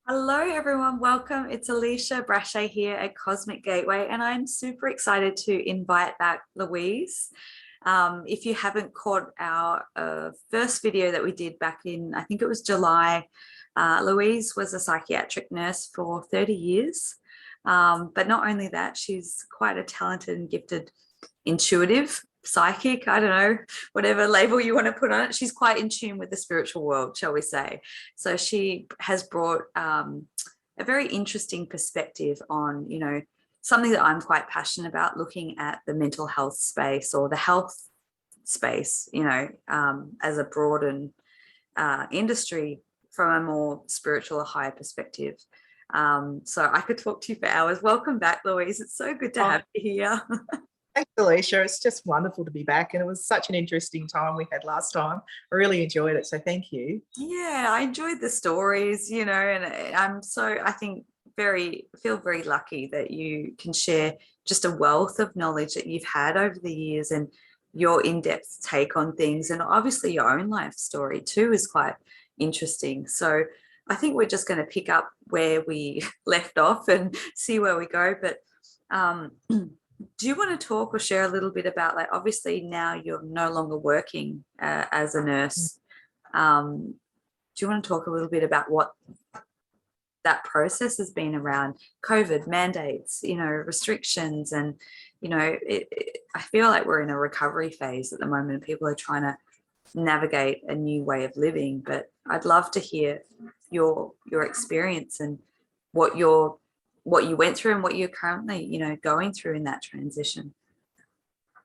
Hello, everyone. Welcome. It's Alisha Brashay here at Cosmic Gateway, and I'm super excited to invite back Louise. If you haven't caught our first video that we did back in, I think it was July, Louise was a psychiatric nurse for 30 years. But not only that, she's quite a talented and gifted intuitive psychic, I don't know, whatever label you want to put on it. She's quite in tune with the spiritual world, shall we say. So she has brought a very interesting perspective on, something that I'm quite passionate about, looking at the mental health space or the health space, as a broadened industry from a more spiritual or higher perspective. So I could talk to you for hours. Welcome back, Louise. It's so good to have you here. Thanks, Alicia. It's just wonderful to be back, and it was such an interesting time we had last time. I really enjoyed it, so thank you. Yeah, I enjoyed the stories, and I think feel very lucky that you can share just a wealth of knowledge that you've had over the years and your in-depth take on things, and obviously your own life story too is quite interesting. So I think we're just going to pick up where we left off and see where we go. But do you want to talk or share a little bit about, like, obviously now you're no longer working as a nurse. Do you want to talk a little bit about what that process has been around COVID mandates, restrictions, and, I feel like we're in a recovery phase at the moment. People are trying to navigate a new way of living, but I'd love to hear your experience and what you went through and what you're currently, going through in that transition.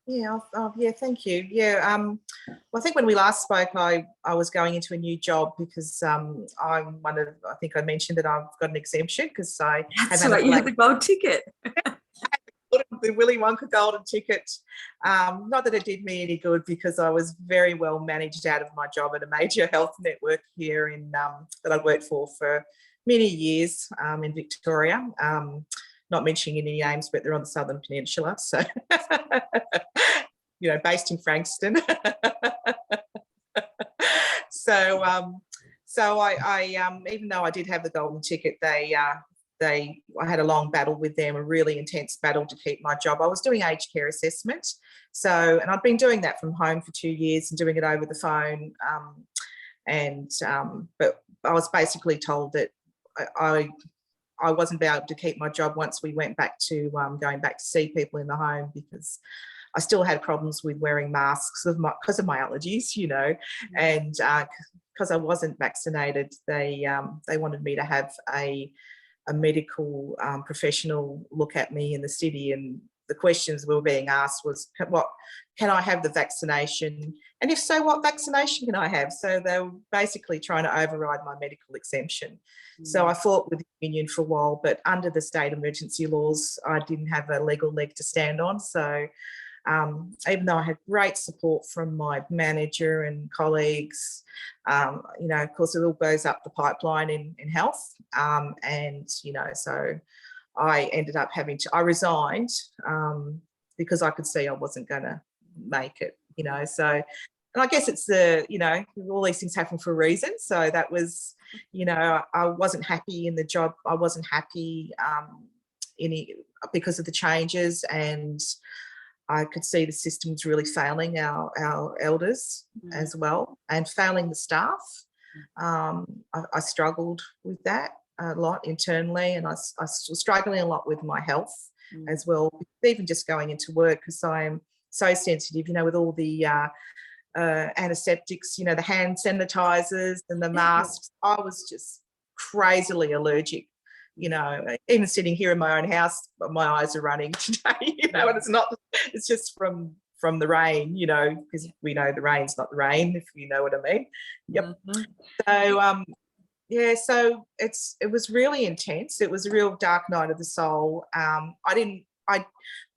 Yeah, thank you. Yeah, well, I think when we last spoke, I was going into a new job because I'm I think I mentioned that I've got an exemption because I That's right, you had the gold ticket. The Willy Wonka golden ticket. Not that it did me any good because I was very well managed out of my job at a major health network here in that I worked for many years in Victoria. Not mentioning any names, but they're on the Southern Peninsula. So, based in Frankston. So I even though I did have the golden ticket, I had a long battle with them, a really intense battle to keep my job. I was doing aged care assessment. And I'd been doing that from home for 2 years and doing it over the phone. But I was basically told that I wasn't able to keep my job once we went back to going back to see people in the home, because I still had problems with wearing masks because of my allergies, and because I wasn't vaccinated, they wanted me to have a medical professional look at me in the city, and the questions we were being asked was, can I have the vaccination? And if so, what vaccination can I have? So they were basically trying to override my medical exemption. So I fought with the union for a while, but under the state emergency laws, I didn't have a legal leg to stand on. So even though I had great support from my manager and colleagues, of course, it all goes up the pipeline in health. So I ended up I resigned because I could see I wasn't going to make it, so. And I guess it's all these things happen for a reason. So that was, I wasn't happy in the job. I wasn't happy because of the changes, and I could see the system was really failing our elders as well, and failing the staff. I struggled with that a lot internally, and I was struggling a lot with my health as well, even just going into work, because I am so sensitive, with all the antiseptics, the hand sanitizers and the masks. I was just crazily allergic, even sitting here in my own house, my eyes are running today, and it's just from the rain, because we know the rain's not the rain, if you know what I mean. Yep. So so it was really intense. It was a real dark night of the soul.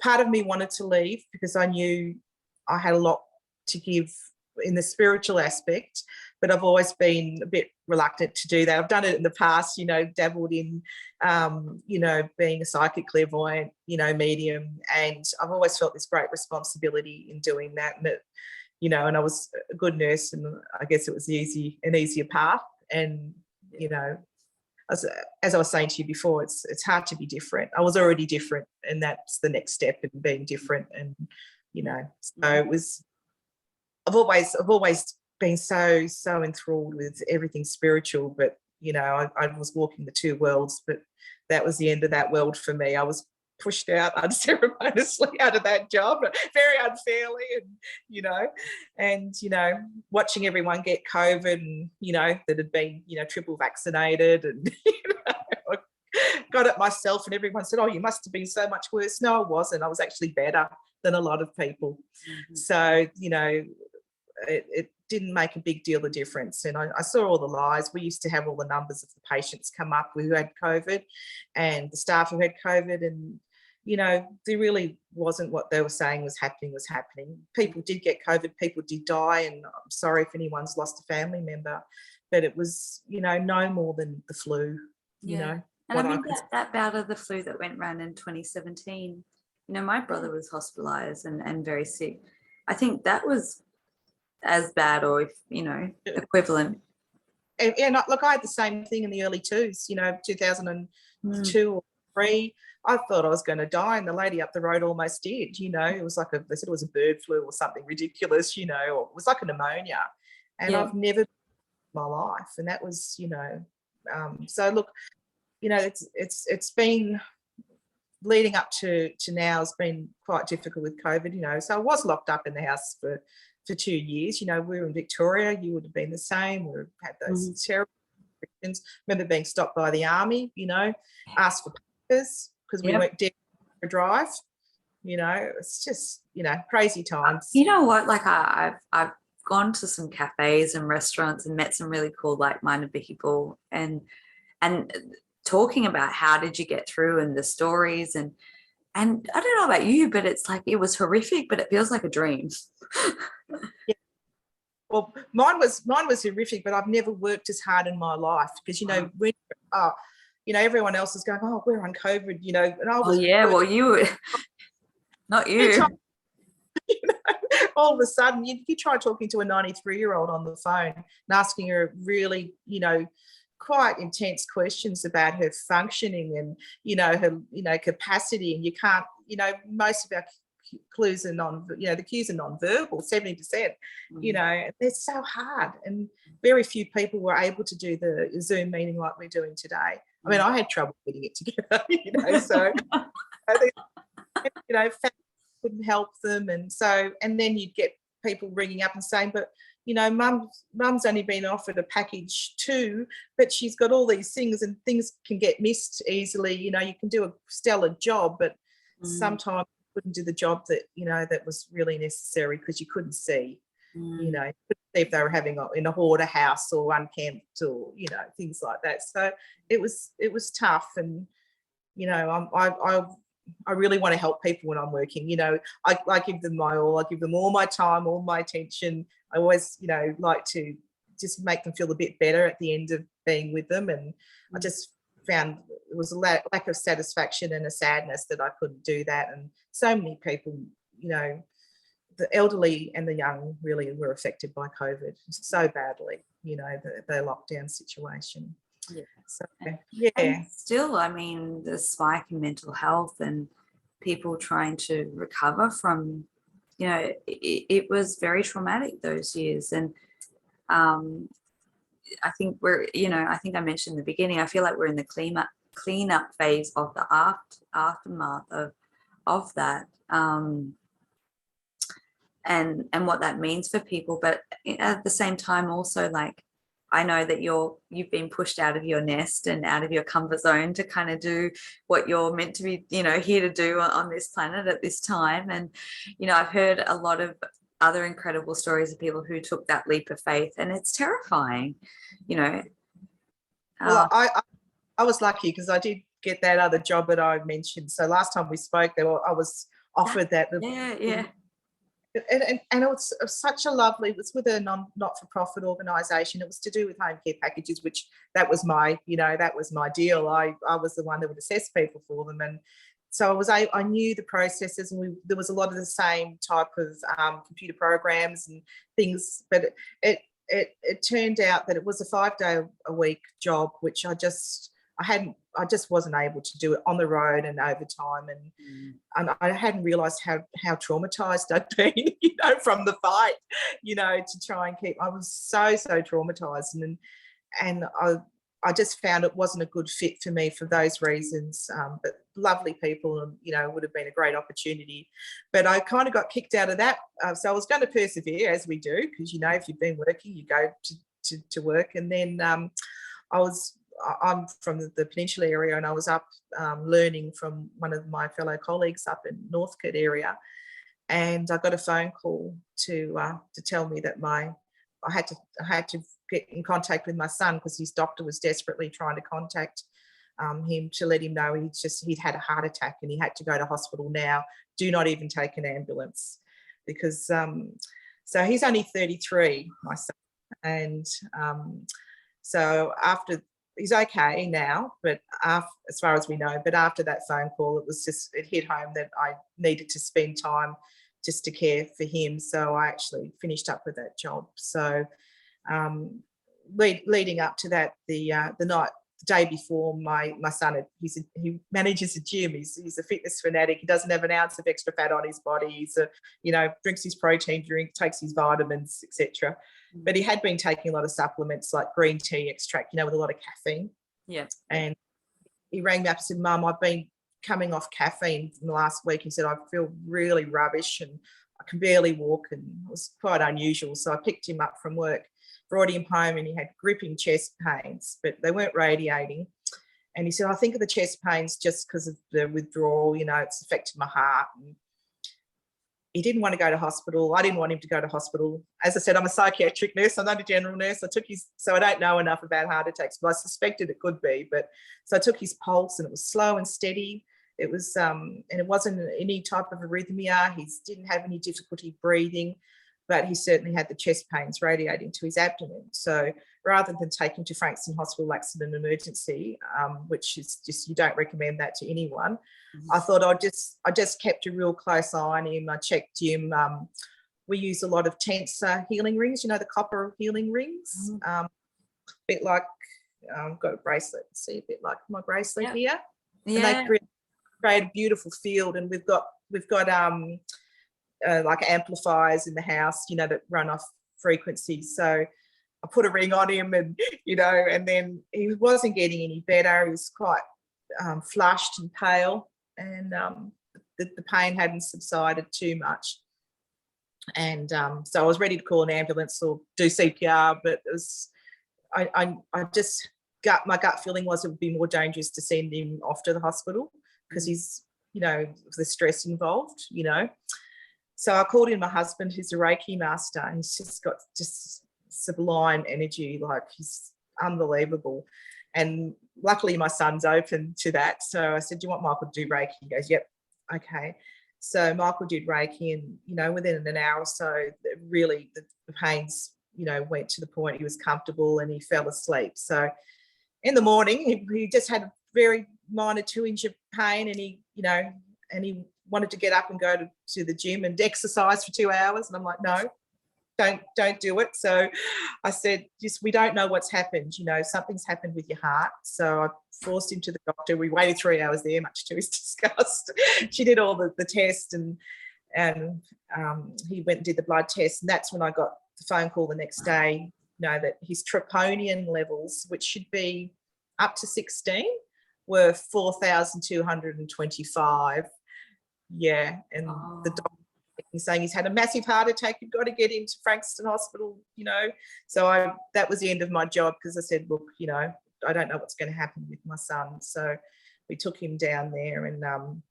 Part of me wanted to leave because I knew I had a lot to give in the spiritual aspect, but I've always been a bit reluctant to do that. I've done it in the past, dabbled in, being a psychic, clairvoyant, medium, and I've always felt this great responsibility in doing that. And and I was a good nurse, and I guess it was an easier path. And as I was saying to you before, it's hard to be different. I was already different, and that's the next step in being different. And so it was. I've always been so enthralled with everything spiritual, but I was walking the two worlds, but that was the end of that world for me. I was pushed out unceremoniously out of that job very unfairly, and watching everyone get COVID, and that had been triple vaccinated, and I got it myself, and everyone said, oh, you must have been so much worse. No, I wasn't. I was actually better than a lot of people. So it didn't make a big deal of difference. And I saw all the lies. We used to have all the numbers of the patients come up who had COVID and the staff who had COVID, and there really wasn't what they were saying was happening. People did get COVID, people did die, and I'm sorry if anyone's lost a family member, but it was no more than the flu. And I mean that bout of the flu that went round in 2017, my brother was hospitalized and very sick. I think that was as bad, or equivalent. And look, I had the same thing in the early 2002 or 3. I thought I was going to die, and the lady up the road almost did. It was like they said it was a bird flu or something ridiculous, or it was like a pneumonia. And I've never in my life, and that was, so look, it's been leading up to now has been quite difficult with COVID. So I was locked up in the house for 2 years. We were in Victoria, you would have been the same. We had those terrible restrictions. Remember being stopped by the army, asked for papers because we weren't dead for a drive. It's just, crazy times. You know what? Like I've gone to some cafes and restaurants and met some really cool, like-minded people, and talking about how did you get through and the stories, and I don't know about you, but it's like it was horrific, but it feels like a dream. Yeah. Well, mine was horrific, but I've never worked as hard in my life because when everyone else is going, oh, we're on COVID, and I was. Oh yeah, well you were not you. All of a sudden, you try talking to a 93-year-old on the phone and asking her really, quite intense questions about her functioning and her capacity, and you can't, most of our clues are the cues are non-verbal, 70%. They're so hard, and very few people were able to do the Zoom meeting like we're doing today. I mean, I had trouble getting it together, so I think, families couldn't help them, and then you'd get people ringing up and saying, but mum's only been offered a package too, but she's got all these things, and things can get missed easily. You can do a stellar job, but sometimes you couldn't do the job that that was really necessary because you couldn't see. You couldn't see if they were having in a hoarder house or unkempt or things like that. So it was tough, and I really want to help people when I'm working. I give them my all. I give them all my time, all my attention. I always, like to just make them feel a bit better at the end of being with them. And I just found it was a lack of satisfaction and a sadness that I couldn't do that. And so many people, the elderly and the young really were affected by COVID so badly, the lockdown situation. Yeah. So, and still, I mean, the spike in mental health and people trying to recover from, it was very traumatic those years. And I think I think I mentioned in the beginning, I feel like we're in the cleanup phase of the aftermath of that, and what that means for people. But at the same time, also, like, I know that you've been pushed out of your nest and out of your comfort zone to kind of do what you're meant to be, here to do on this planet at this time. And, I've heard a lot of other incredible stories of people who took that leap of faith, and it's terrifying, Well, I was lucky because I did get that other job that I mentioned. So last time we spoke, I was offered that. Yeah. And it was such a lovely, it was with a not-for-profit organisation. It was to do with home care packages, which that was my deal. I was the one that would assess people for them. And so I knew the processes, and there was a lot of the same type of computer programs and things, but it turned out that it was a 5-day-a-week job, which I just I just wasn't able to do it on the road and over time, and I hadn't realised how traumatised I'd been, from the fight, to try and keep. I was so traumatised, and I just found it wasn't a good fit for me for those reasons. But lovely people, and it would have been a great opportunity. But I kind of got kicked out of that, so I was going to persevere, as we do, because if you've been working, you go to work, and then I'm from the Peninsula area, and I was up learning from one of my fellow colleagues up in Northcote area, and I got a phone call to tell me that I had to get in contact with my son, because his doctor was desperately trying to contact him to let him know he'd had a heart attack and he had to go to hospital now. Do not even take an ambulance, because so he's only 33, my son, and so after. He's okay now, but as far as we know, but after that phone call, it hit home that I needed to spend time just to care for him. So I actually finished up with that job. So leading up to that, the day before, my son, he manages a gym. He's a fitness fanatic. He doesn't have an ounce of extra fat on his body. He's drinks his protein drink, takes his vitamins, etc. But he had been taking a lot of supplements like green tea extract, with a lot of caffeine. Yeah. And he rang me up and said, "Mum, I've been coming off caffeine in the last week." He said, "I feel really rubbish and I can barely walk," and it was quite unusual. So I picked him up from work, brought him home, and he had gripping chest pains, but they weren't radiating. And he said, "I think of the chest pains just because of the withdrawal, it's affected my heart." And he didn't want to go to hospital. I didn't want him to go to hospital. As I said, I'm a psychiatric nurse. I'm not a general nurse. So I don't know enough about heart attacks, but I suspected it could be. So I took his pulse, and it was slow and steady. It was, and it wasn't any type of arrhythmia. He didn't have any difficulty breathing, but he certainly had the chest pains radiating to his abdomen. So rather than take him to Frankston Hospital Accident Emergency, which is just, you don't recommend that to anyone, I thought I just kept a real close eye on him. I checked him. We use a lot of tensor healing rings, the copper healing rings, a bit like, I've got a bracelet, see, a bit like my bracelet here. Yeah. And they create a beautiful field, and we've got like amplifiers in the house, that run off frequencies. So I put a ring on him, and and then he wasn't getting any better. He was quite flushed and pale, and the pain hadn't subsided too much. And so I was ready to call an ambulance or do CPR, but it was, I just my gut feeling was it would be more dangerous to send him off to the hospital, because he's, the stress involved, So I called in my husband, who's a Reiki master, and he's just got sublime energy, like he's unbelievable. And luckily my son's open to that. So I said, "Do you want Michael to do Reiki?" He goes, "Yep." Okay. So Michael did Reiki, and, within an hour or so, really the pains, went to the point he was comfortable and he fell asleep. So in the morning, he just had a very minor 2-inch of pain, and he wanted to get up and go to the gym and exercise for 2 hours. And I'm like, "No, don't do it." So I said, we don't know what's happened. Something's happened with your heart. So I forced him to the doctor. We waited 3 hours there, much to his disgust. She did all the tests, and he went and did the blood test. And that's when I got the phone call the next day, that his troponin levels, which should be up to 16, were 4,225. Yeah. And the doctor saying he's had a massive heart attack, you've got to get him to Frankston Hospital, So that was the end of my job, because I said, "Look, I don't know what's going to happen with my son." So we took him down there, and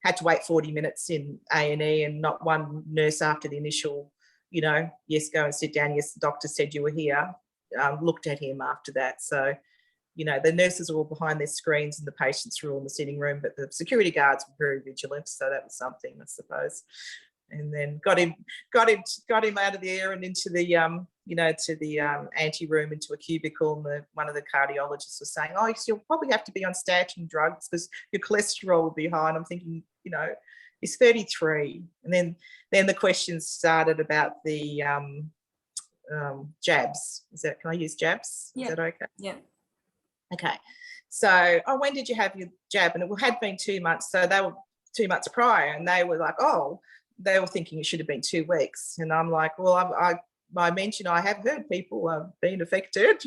had to wait 40 minutes in A&E, and not one nurse after the initial, "Yes, go and sit down. Yes, the doctor said you were here," looked at him after that. So, the nurses are all behind their screens and the patients were all in the sitting room, but the security guards were very vigilant. So that was something, I suppose. And then got him out of the air and into the to the ante room, into a cubicle, and one of the cardiologists was saying, "Oh, you'll probably have to be on statin drugs because your cholesterol will be high." And I'm thinking, he's 33. And then the questions started about the jabs. Can I use jabs? Yeah. Is that okay? Yeah. Okay. So, oh, when did you have your jab? And it had been 2 months. So they were 2 months prior, and they were like, oh, they were thinking it should have been 2 weeks. And I'm like, well, I mentioned I have heard people have been affected,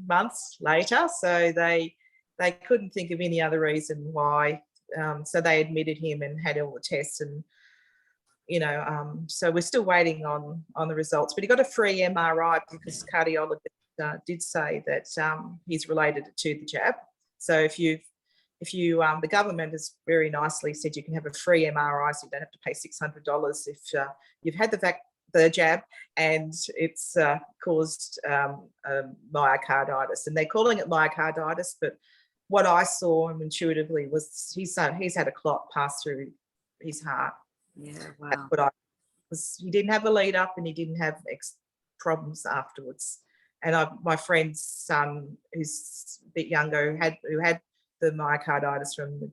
months later. So they couldn't think of any other reason why. So they admitted him and had all the tests, and so we're still waiting on the results. But he got a free MRI because cardiologist did say that he's related to the jab. So if you the government has very nicely said you can have a free MRI, so you don't have to pay $600 if you've had the jab and it's caused myocarditis. And they're calling it myocarditis, but what I saw intuitively was he's had a clot pass through his heart. Yeah, wow. That's what because he didn't have a lead up and he didn't have problems afterwards. And my friend's son, who's a bit younger, who had the myocarditis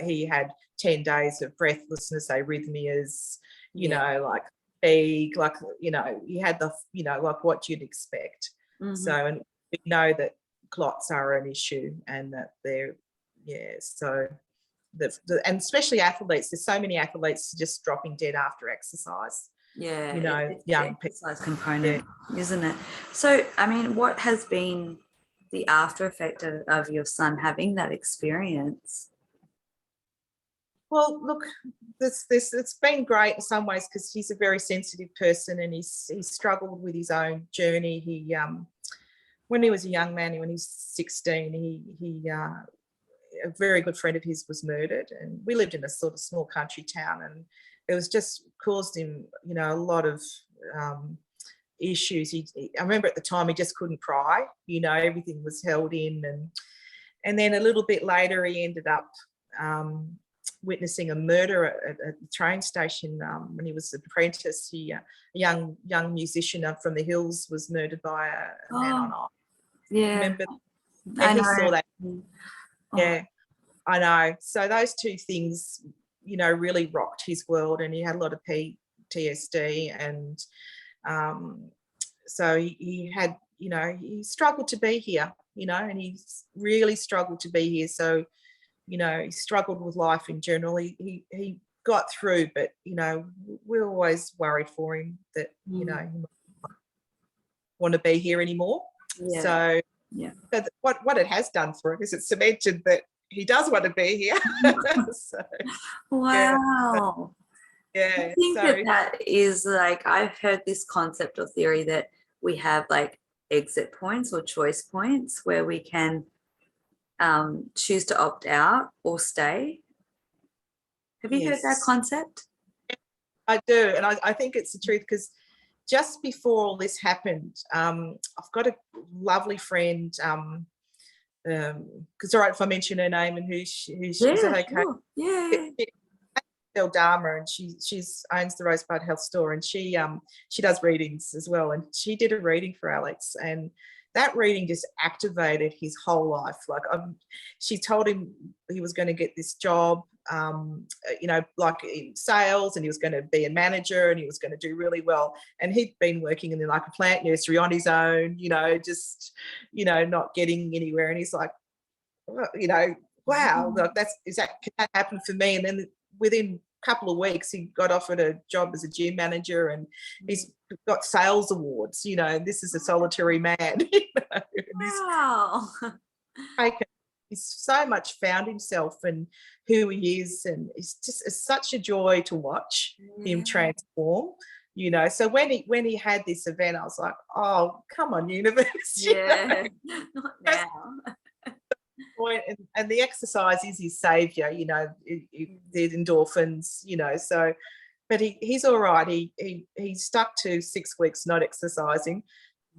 he had 10 days of breathlessness, arrhythmias, like fatigue, like, he had like what you'd expect. Mm-hmm. So, and we know that clots are an issue and that they're, so and especially athletes, there's so many athletes just dropping dead after exercise. Yeah, it's young the exercise component, isn't it? So, I mean, what has been the after effect of your son having that experience? Well, look, it's been great in some ways because he's a very sensitive person and he's struggled with his own journey. He when he was a young man, when he was 16, he a very good friend of his was murdered, and we lived in a sort of small country town, and it was just caused him, a lot of issues. I remember at the time he just couldn't cry, everything was held in, and then a little bit later he ended up witnessing a murder at the train station when he was an apprentice. A young musician up from the hills was murdered by a man on ice. Yeah, remember? I And he know. saw that. Oh. Yeah, I know. So those two things, really rocked his world, and he had a lot of PTSD, and so he had, he struggled to be here, and he's really struggled to be here. So, he struggled with life in general. He got through, but, we're always worried for him that, he might want to be here anymore. Yeah. So, so what it has done for him is it's cemented that he does want to be here. So, wow. Yeah. I think that is like, I've heard this concept or theory that we have like exit points or choice points where we can choose to opt out or stay. Have you heard that concept? I do, and I think it's the truth, because just before all this happened, I've got a lovely friend, because all right if I mention her name and who she is that okay? Sure. Yeah. Dharma, and she owns the Rosebud Health Store, and she does readings as well, and she did a reading for Alex, and that reading just activated his whole life. Like she told him he was going to get this job, like in sales, and he was going to be a manager, and he was going to do really well. And he'd been working in like a plant nursery on his own, just, not getting anywhere. And he's like, wow, like can that happen for me? And then within a couple of weeks, he got offered a job as a gym manager, and he's got sales awards. This is a solitary man. Wow. He's so much found himself and who he is, and it's such a joy to watch him transform. So when he had this event, I was like, oh, come on, universe. Yeah, not now. And the exercise is his savior, the endorphins, so, but he's all right. He stuck to 6 weeks not exercising,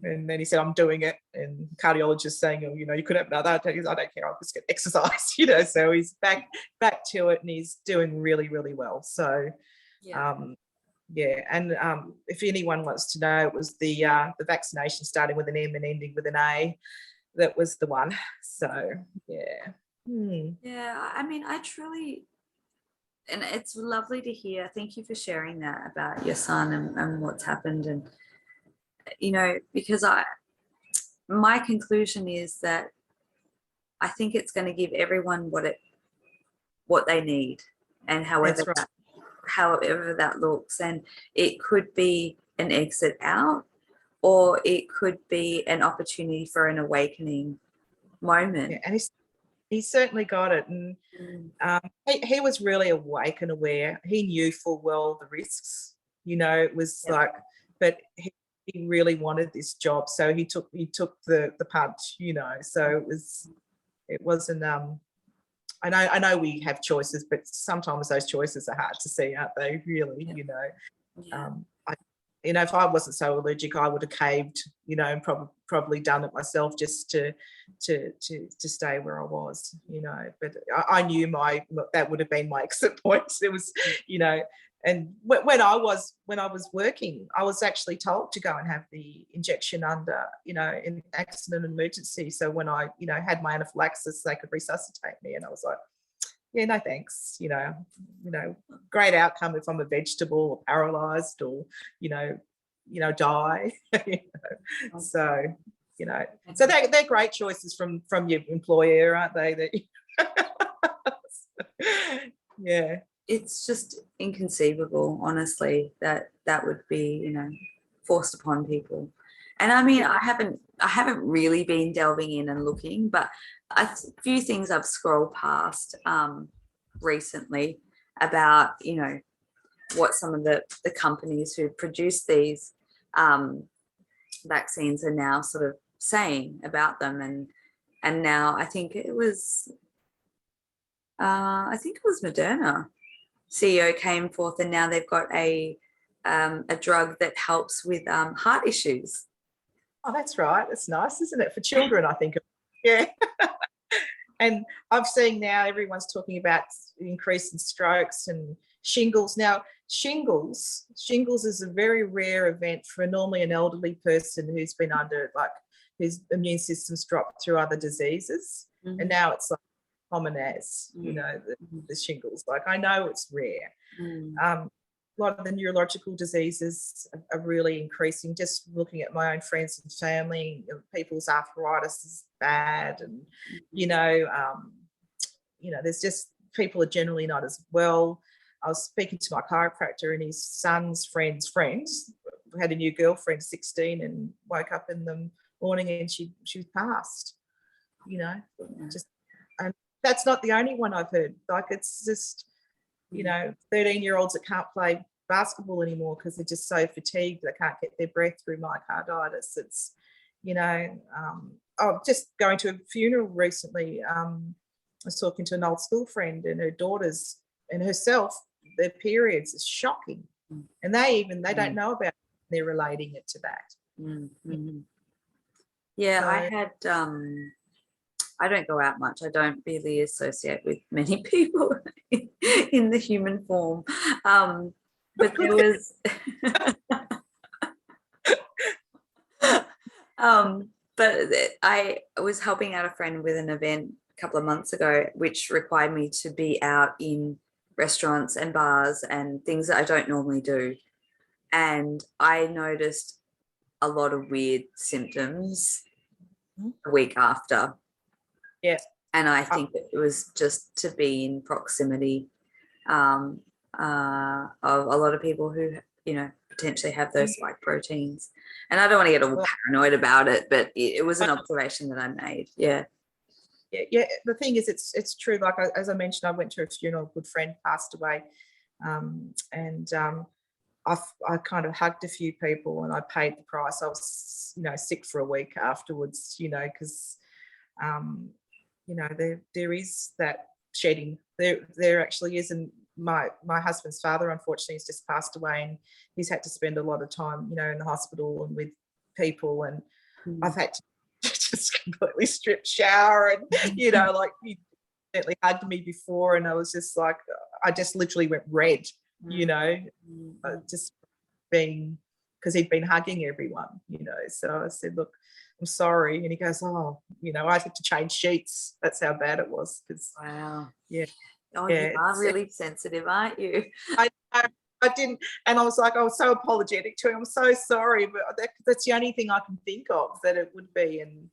and then he said, I'm doing it, and the cardiologist saying, oh, you could have another. I don't care, I'll just get exercise. So he's back to it, and he's doing really, really well. So and if anyone wants to know, it was the vaccination starting with an M and ending with an A. That was the one. So yeah, I mean, I truly, and it's lovely to hear. Thank you for sharing that about your son and what's happened. And because my conclusion is that I think it's going to give everyone what they need, and That's right. however that looks. And it could be an exit out, or it could be an opportunity for an awakening moment. Yeah, and he certainly got it. And he was really awake and aware. He knew full well the risks. It was like, but he really wanted this job, so he took the punch. So it wasn't. I know we have choices, but sometimes those choices are hard to see, aren't they? Really, Yeah. If I wasn't so allergic, I would have caved, and probably done it myself just to stay where I was, But I knew that would have been my exit point. It was, and when I was working, I was actually told to go and have the injection under, in accident and emergency. So when I, had my anaphylaxis, they could resuscitate me, and I was like, yeah, no thanks. Great outcome if I'm a vegetable or paralyzed or, die. So, so they're great choices from your employer, aren't they? Yeah. It's just inconceivable, honestly, that would be, forced upon people. And I mean, I haven't really been delving in and looking, but a few things I've scrolled past recently about, what some of the companies who produce these vaccines are now sort of saying about them. And now I think it was Moderna CEO came forth, and now they've got a drug that helps with heart issues. Oh, that's right. It's nice, isn't it? For children, I think. Yeah. And I've seen now everyone's talking about increase in strokes and shingles. Now, shingles is a very rare event for normally an elderly person who's been under, whose immune system's dropped through other diseases. And now it's like common as, the shingles. Like, I know it's rare. A lot of the neurological diseases are really increasing. Just looking at my own friends and family, people's arthritis is bad, and there's just, people are generally not as well. I was speaking to my chiropractor, and his son's friends had a new girlfriend, 16, and woke up in the morning and she passed. Just, and that's not the only one I've heard. Like, it's just, 13-year-olds that can't play basketball anymore because they're just so fatigued, they can't get their breath through myocarditis. It's, just going to a funeral recently. I was talking to an old school friend, and her daughters and herself, their periods is shocking. And they don't know about it. They're relating it to that. Yeah, so, I had I don't go out much. I don't really associate with many people in the human form. But there was but I was helping out a friend with an event a couple of months ago, which required me to be out in restaurants and bars and things that I don't normally do. And I noticed a lot of weird symptoms a week after. Yeah. And I think it was just to be in proximity of a lot of people who, potentially have those spike proteins. And I don't want to get all paranoid about it, but it was an observation that I made. Yeah. Yeah. The thing is, it's true. Like, as I mentioned, I went to a funeral, a good friend passed away. I kind of hugged a few people, and I paid the price. I was, sick for a week afterwards, because, there is that shedding. There actually is. And my husband's father, unfortunately, has just passed away, and he's had to spend a lot of time, in the hospital and with people. And I've had to just completely strip, shower, and, like, he gently hugged me before, and I was just like, I just literally went red, just being, because he'd been hugging everyone, So I said, look, I'm sorry. And he goes, oh, I had to change sheets. That's how bad it was. Wow. Yeah. Oh, you are really sensitive, aren't you? I I didn't, and I was like, I was so apologetic to him. I'm so sorry, but that's the only thing I can think of that it would be. And,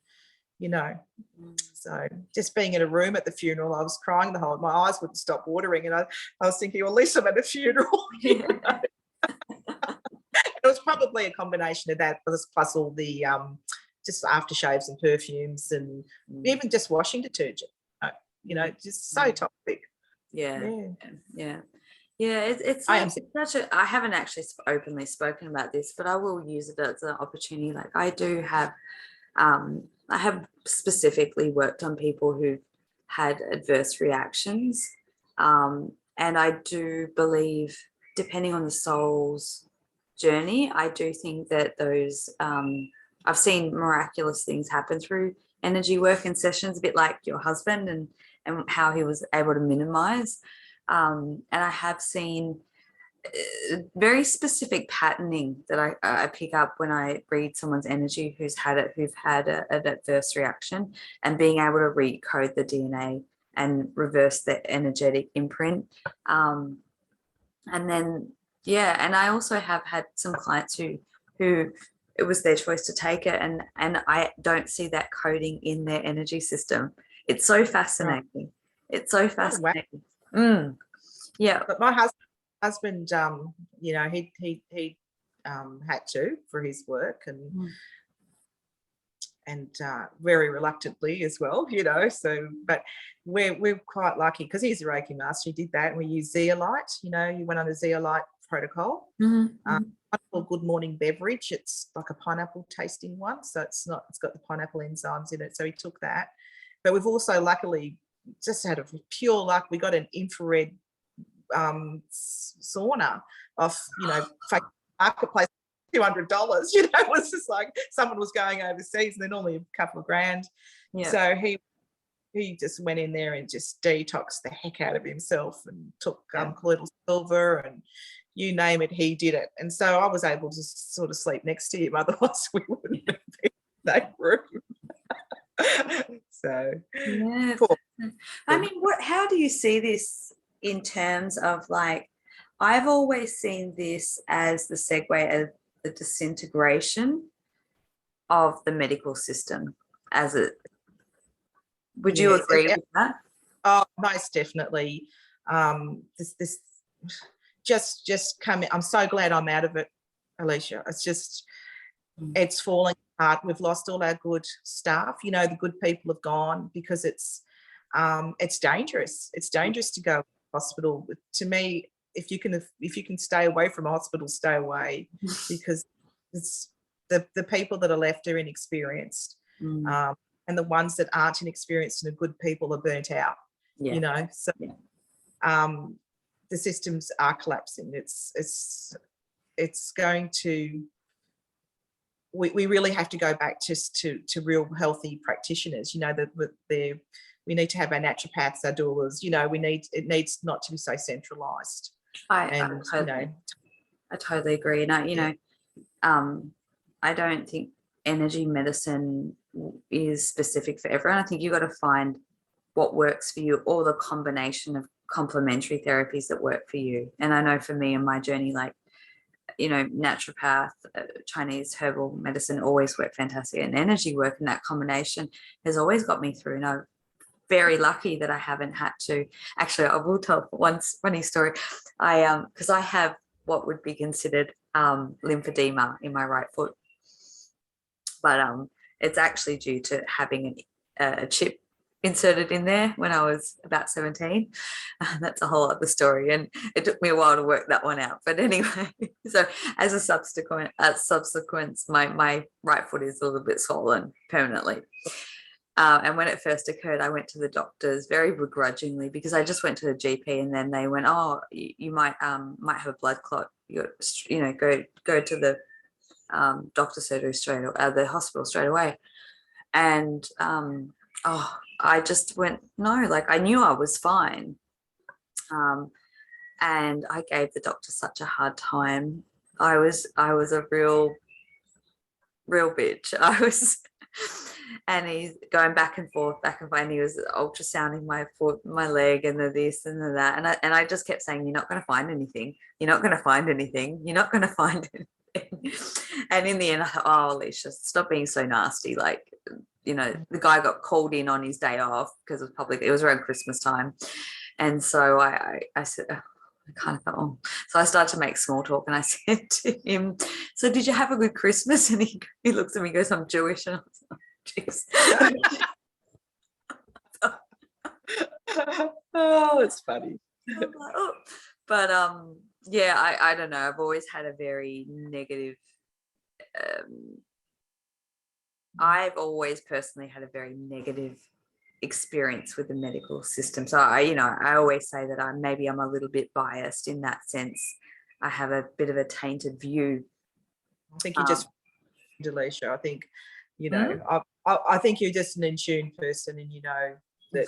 you know, so just being in a room at the funeral, I was crying the whole, my eyes wouldn't stop watering. And I was thinking, well, at least I'm at a funeral. You know? It was probably a combination of that, plus all the just aftershaves and perfumes and even just washing detergent, you know, just so toxic. Yeah. It's like such a, I haven't actually openly spoken about this, but I will use it as an opportunity. Like I do have, I have specifically worked on people who had adverse reactions. And I do believe, depending on the soul's journey, I do think that those, I've seen miraculous things happen through energy work and sessions, a bit like your husband and how he was able to minimize. And I have seen very specific patterning that I pick up when I read someone's energy who've had an adverse reaction, and being able to recode the DNA and reverse the energetic imprint. And then, and I also have had some clients who it was their choice to take it, and I don't see that coding in their energy system. It's so fascinating. It's so fascinating. Oh, wow. Yeah. But my husband, you know, he had to for his work, and very reluctantly as well, you know. So, but we're quite lucky because he's a Reiki master. He did that, and we use zeolite. You know, he went on a zeolite protocol. Good morning beverage. It's like a pineapple tasting one, so it's got the pineapple enzymes in it. So he took that. But we've also luckily just had a pure luck. We got an infrared sauna off, you know, marketplace, $200. You know, it was just like someone was going overseas, and they're normally a couple of grand. Yeah. So he just went in there and just detoxed the heck out of himself and took colloidal silver and you name it, he did it. And so I was able to sort of sleep next to him, otherwise we wouldn't have been in that room. So yeah. I mean, how do you see this in terms of, like, I've always seen this as the segue of the disintegration of the medical system as it. Would you agree with that? Oh, most definitely. This just coming. I'm so glad I'm out of it, Alisha. It's just it's falling apart. We've lost all our good staff. You know, the good people have gone because it's dangerous. It's dangerous to go to hospital. To me, if you can stay away from a hospital, stay away, because it's the people that are left are inexperienced. And the ones that aren't inexperienced and are good people are burnt out, you know. So the systems are collapsing. It's going to, we really have to go back just to real healthy practitioners, you know, we need to have our naturopaths, our doulas, you know, it needs not to be so centralised. I totally agree. And I don't think energy medicine is specific for everyone. I think you've got to find what works for you, or the combination of complementary therapies that work for you. And I know for me in my journey, like, you know, naturopath, Chinese herbal medicine always worked fantastic, and energy work, and that combination has always got me through. And I'm very lucky that I haven't had to. Actually, I will tell one funny story. Because I have what would be considered lymphedema in my right foot, but it's actually due to having a chip inserted in there when I was about 17. That's a whole other story, and it took me a while to work that one out. But anyway, so as a subsequence, my right foot is a little bit swollen permanently. And when it first occurred, I went to the doctors very begrudgingly, because I just went to the GP, and then they went, "Oh, you might have a blood clot. Go to the doctor's surgery the hospital straight away." And I just went, no, like, I knew I was fine. And I gave the doctor such a hard time. I was a real bitch. and he's going back and forth, and he was ultrasounding my foot, my leg, and the this and the that, and I just kept saying, "You're not going to find anything. You're not going to find anything. You're not going to find anything." And in the end, I thought, "Oh, Alicia, stop being so nasty." Like, the guy got called in on his day off because it was around Christmas time, and so I said. I kind of thought, oh. So I started to make small talk, and I said to him, "So did you have a good Christmas?" And he looks at me and goes, "I'm Jewish." And I was like, "Jeez." Oh, it's funny. Like, oh. But yeah, I don't know. I've always had a very negative. I've always personally had a very negative experience with the medical system. So I always say that I'm a little bit biased in that sense. I have a bit of a tainted view. I think you just, Alisha, I think, Mm-hmm. I think you're just an in-tune person, and that,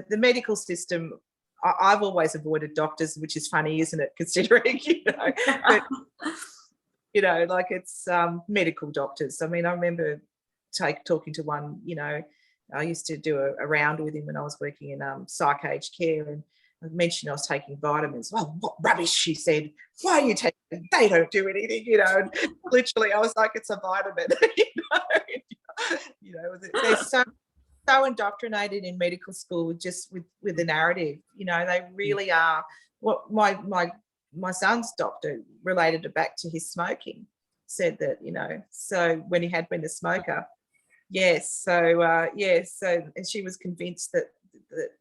the medical system, I've always avoided doctors, which is funny, isn't it, considering, but, like it's medical doctors. I mean, I remember talking to one, I used to do a round with him when I was working in psych aged care, and I mentioned I was taking vitamins. "Oh, what rubbish," she said. "Why are you taking them? They don't do anything," And literally I was like, "It's a vitamin." They're so indoctrinated in medical school with the narrative. They really are. What my son's doctor related it back to his smoking, said that, so when he had been a smoker. Yes. So, and she was convinced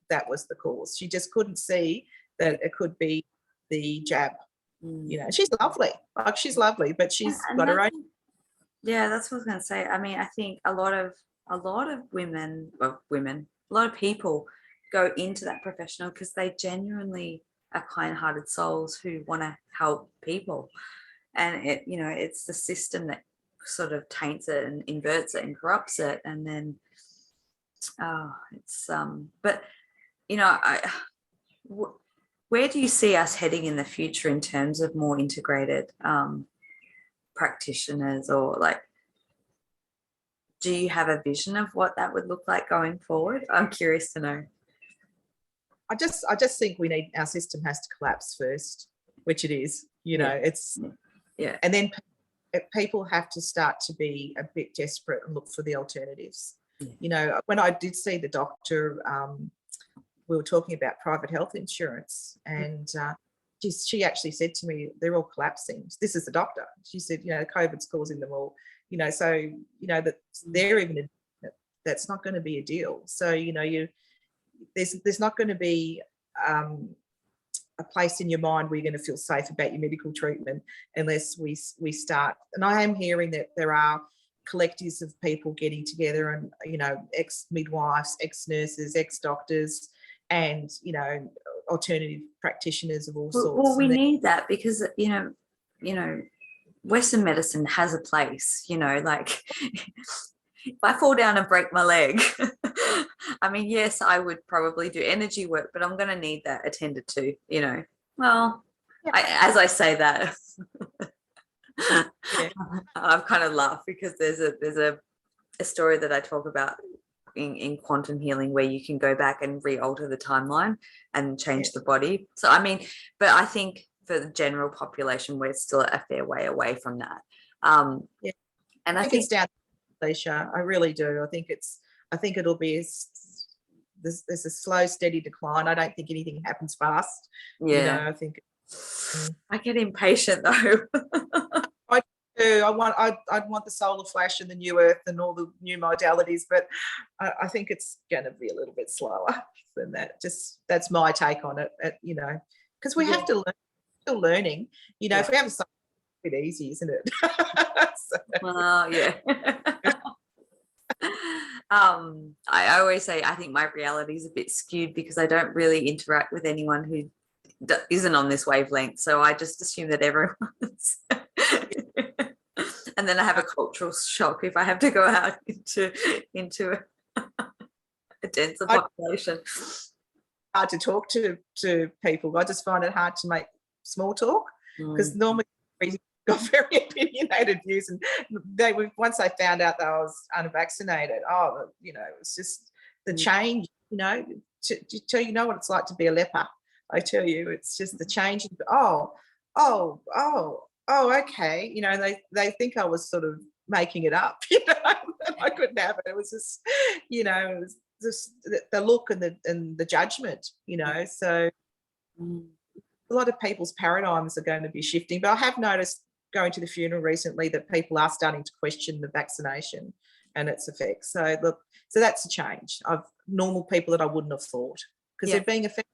that was the cause. She just couldn't see that it could be the jab. She's lovely. Like, she's lovely, but she's got her own. Yeah, that's what I was going to say. I mean, I think a lot of women, a lot of people go into that professional because they genuinely are kind-hearted souls who want to help people, and it's the system that sort of taints it and inverts it and corrupts it, and then but where do you see us heading in the future in terms of more integrated practitioners, or like, do you have a vision of what that would look like going forward? I'm curious to know. I just think our system has to collapse first, which it is. It's and then people have to start to be a bit desperate and look for the alternatives. When I did see the doctor, we were talking about private health insurance, and she actually said to me, "They're all collapsing." This is the doctor. She said, "COVID's causing them all." So that they're even that's not going to be a deal. So there's not going to be a place in your mind where you're going to feel safe about your medical treatment unless we start. And I am hearing that there are collectives of people getting together, and ex-midwives, ex-nurses, ex-doctors, and alternative practitioners of all sorts. Well, we need that because Western medicine has a place. Like, if I fall down and break my leg, I mean, yes, I would probably do energy work, but I'm going to need that attended to. Well, yeah. As I say that, yeah. I've kind of laughed because there's a story that I talk about in quantum healing where you can go back and re-alter the timeline and change the body. So I mean, but I think for the general population, we're still a fair way away from that. And I think it's down, Alisha. I really do. I think it'll be there's a slow, steady decline. I don't think anything happens fast. Yeah. I think I get impatient though. I do. I'd want the solar flash and the new earth and all the new modalities, but I think it's going to be a little bit slower than that. Just that's my take on it. Because we have to learn. Still learning. If we have a bit easy, isn't it? Well, yeah. I always say I think my reality is a bit skewed because I don't really interact with anyone who isn't on this wavelength, so I just assume that everyone's and then I have a cultural shock if I have to go out into a denser population. Hard to talk to people. I just find it hard to make small talk because normally got very opinionated views, and once they found out that I was unvaccinated, it's just the change, till you know what it's like to be a leper. I tell you, it's just the change. Okay. They think I was sort of making it up, and I couldn't have it. It was just, it was just the look and the judgment, so a lot of people's paradigms are going to be shifting. But I have noticed going to the funeral recently that people are starting to question the vaccination and its effects. So that's a change of normal people that I wouldn't have thought, because they're being affected.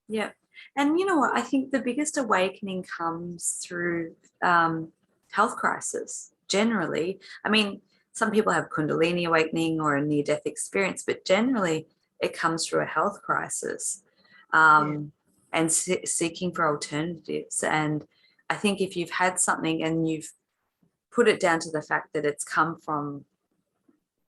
Yeah. And you know what? I think the biggest awakening comes through health crisis generally. I mean, some people have Kundalini awakening or a near-death experience, but generally it comes through a health crisis and seeking for alternatives. And I think if you've had something and you've put it down to the fact that it's come from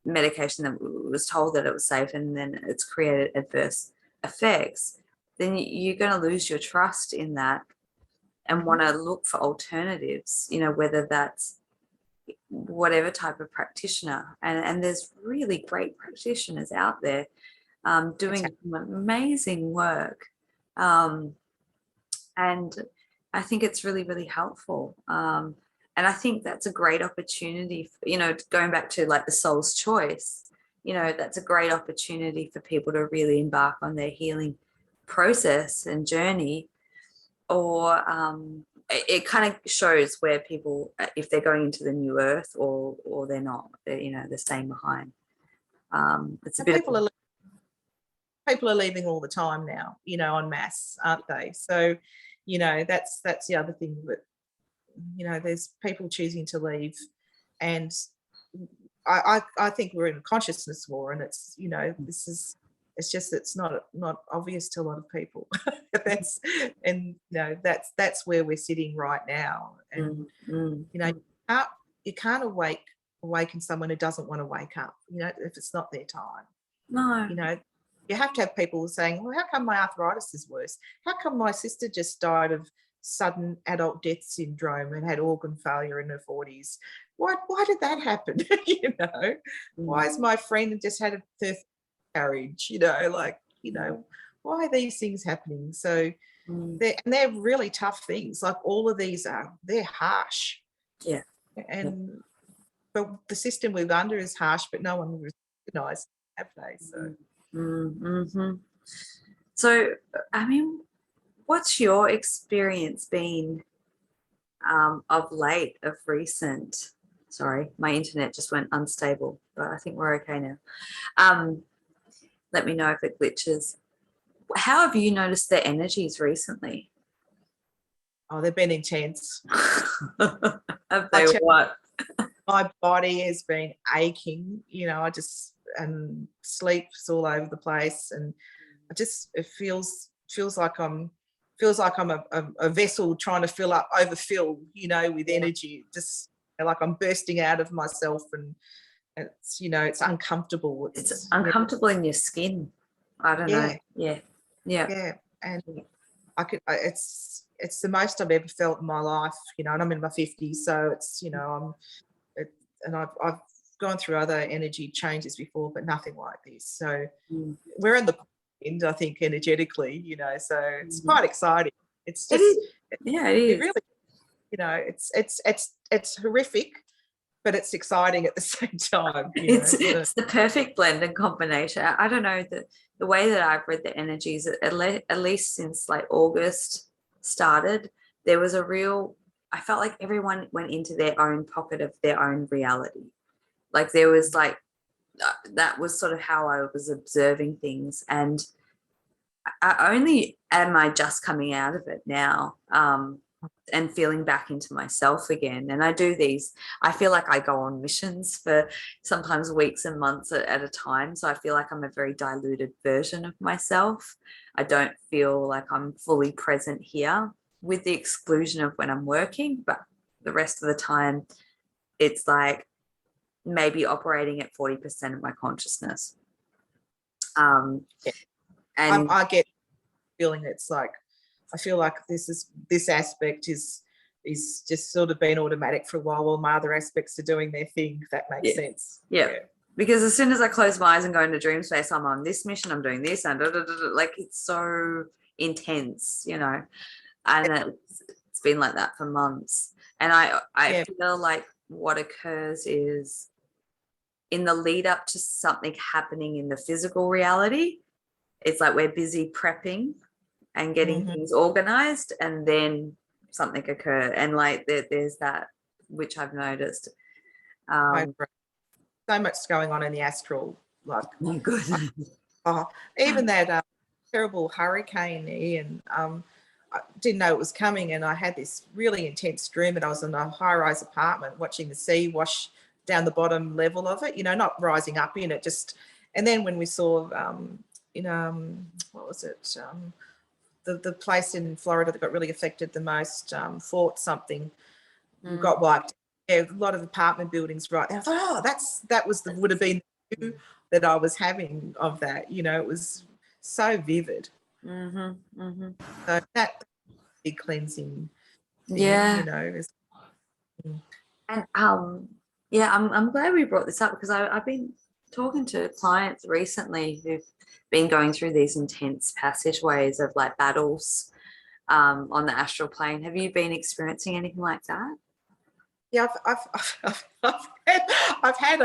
medication that was told that it was safe and then it's created adverse effects, then you're going to lose your trust in that and want to look for alternatives, whether that's whatever type of practitioner. And there's really great practitioners out there doing amazing work. And I think it's really, really helpful. And I think that's a great opportunity, going back to like the soul's choice, that's a great opportunity for people to really embark on their healing process and journey, or it kind of shows where people, if they're going into the new earth or they're not, they're staying behind. It's a bit people are leaving all the time now, en masse, aren't they? So, that's the other thing, that there's people choosing to leave, and I think we're in a consciousness war, and it's it's just it's not obvious to a lot of people. That's where we're sitting right now, and you can't awaken someone who doesn't want to wake up, if it's not their time. No. You have to have people saying, well, how come my arthritis is worse? How come my sister just died of sudden adult death syndrome and had organ failure in her 40s? Why did that happen? Why is my friend just had a third carriage? Why are these things happening? So they're really tough things. Like all of these they're harsh. Yeah. But the system we're under is harsh, but no one recognises, have they? So. So, I mean, what's your experience been of late, of recent? Sorry, my internet just went unstable, but I think we're okay now. Let me know if it glitches. How have you noticed their energies recently? Oh, they've been intense. Have they what? My body has been aching, and sleep's all over the place, and it feels like I'm a vessel trying to overfill, with energy, just like I'm bursting out of myself, and it's it's uncomfortable. It's uncomfortable in your skin. I don't know. Yeah. And it's the most I've ever felt in my life, and I'm in my 50s, so it's I've gone through other energy changes before, but nothing like this. So we're in the end, I think, energetically, so it's quite exciting. It's just it is. It really, it's horrific, but it's exciting at the same time. It's the perfect blend and combination. I don't know, the way that I've read the energies, at least since like August started, there was I felt like everyone went into their own pocket of their own reality. Like there was that was sort of how I was observing things, and I only am I just coming out of it now, and feeling back into myself again. And I feel like I go on missions for sometimes weeks and months at a time. So I feel like I'm a very diluted version of myself. I don't feel like I'm fully present here, with the exclusion of when I'm working, but the rest of the time it's like maybe operating at 40% of my consciousness. And I get feeling it's like, I feel like this aspect is is just sort of been automatic for a while, while my other aspects are doing their thing, if that makes sense. Yeah. Because as soon as I close my eyes and go into dream space, I'm on this mission, I'm doing this, and like it's so intense, you know, and it's been like that for months. And I feel like what occurs is in the lead up to something happening in the physical reality, it's like we're busy prepping and getting things organized, and then something occur. And like there's that, which I've noticed. So much going on in the astral, like my goodness. Even that terrible hurricane Ian, I didn't know it was coming, and I had this really intense dream, and I was in a high-rise apartment watching the sea wash down the bottom level of it, you know, not rising up in it, just. And then when we saw what was it, the place in Florida that got really affected the most, Fort something, got wiped. Yeah, a lot of apartment buildings right there. I thought, would have been the view that I was having of that. You know, it was so vivid. So that big cleansing thing, you know. And I'm glad we brought this up, because I've been talking to clients recently who've been going through these intense passageways of like battles on the astral plane. Have you been experiencing anything like that? Yeah, I've had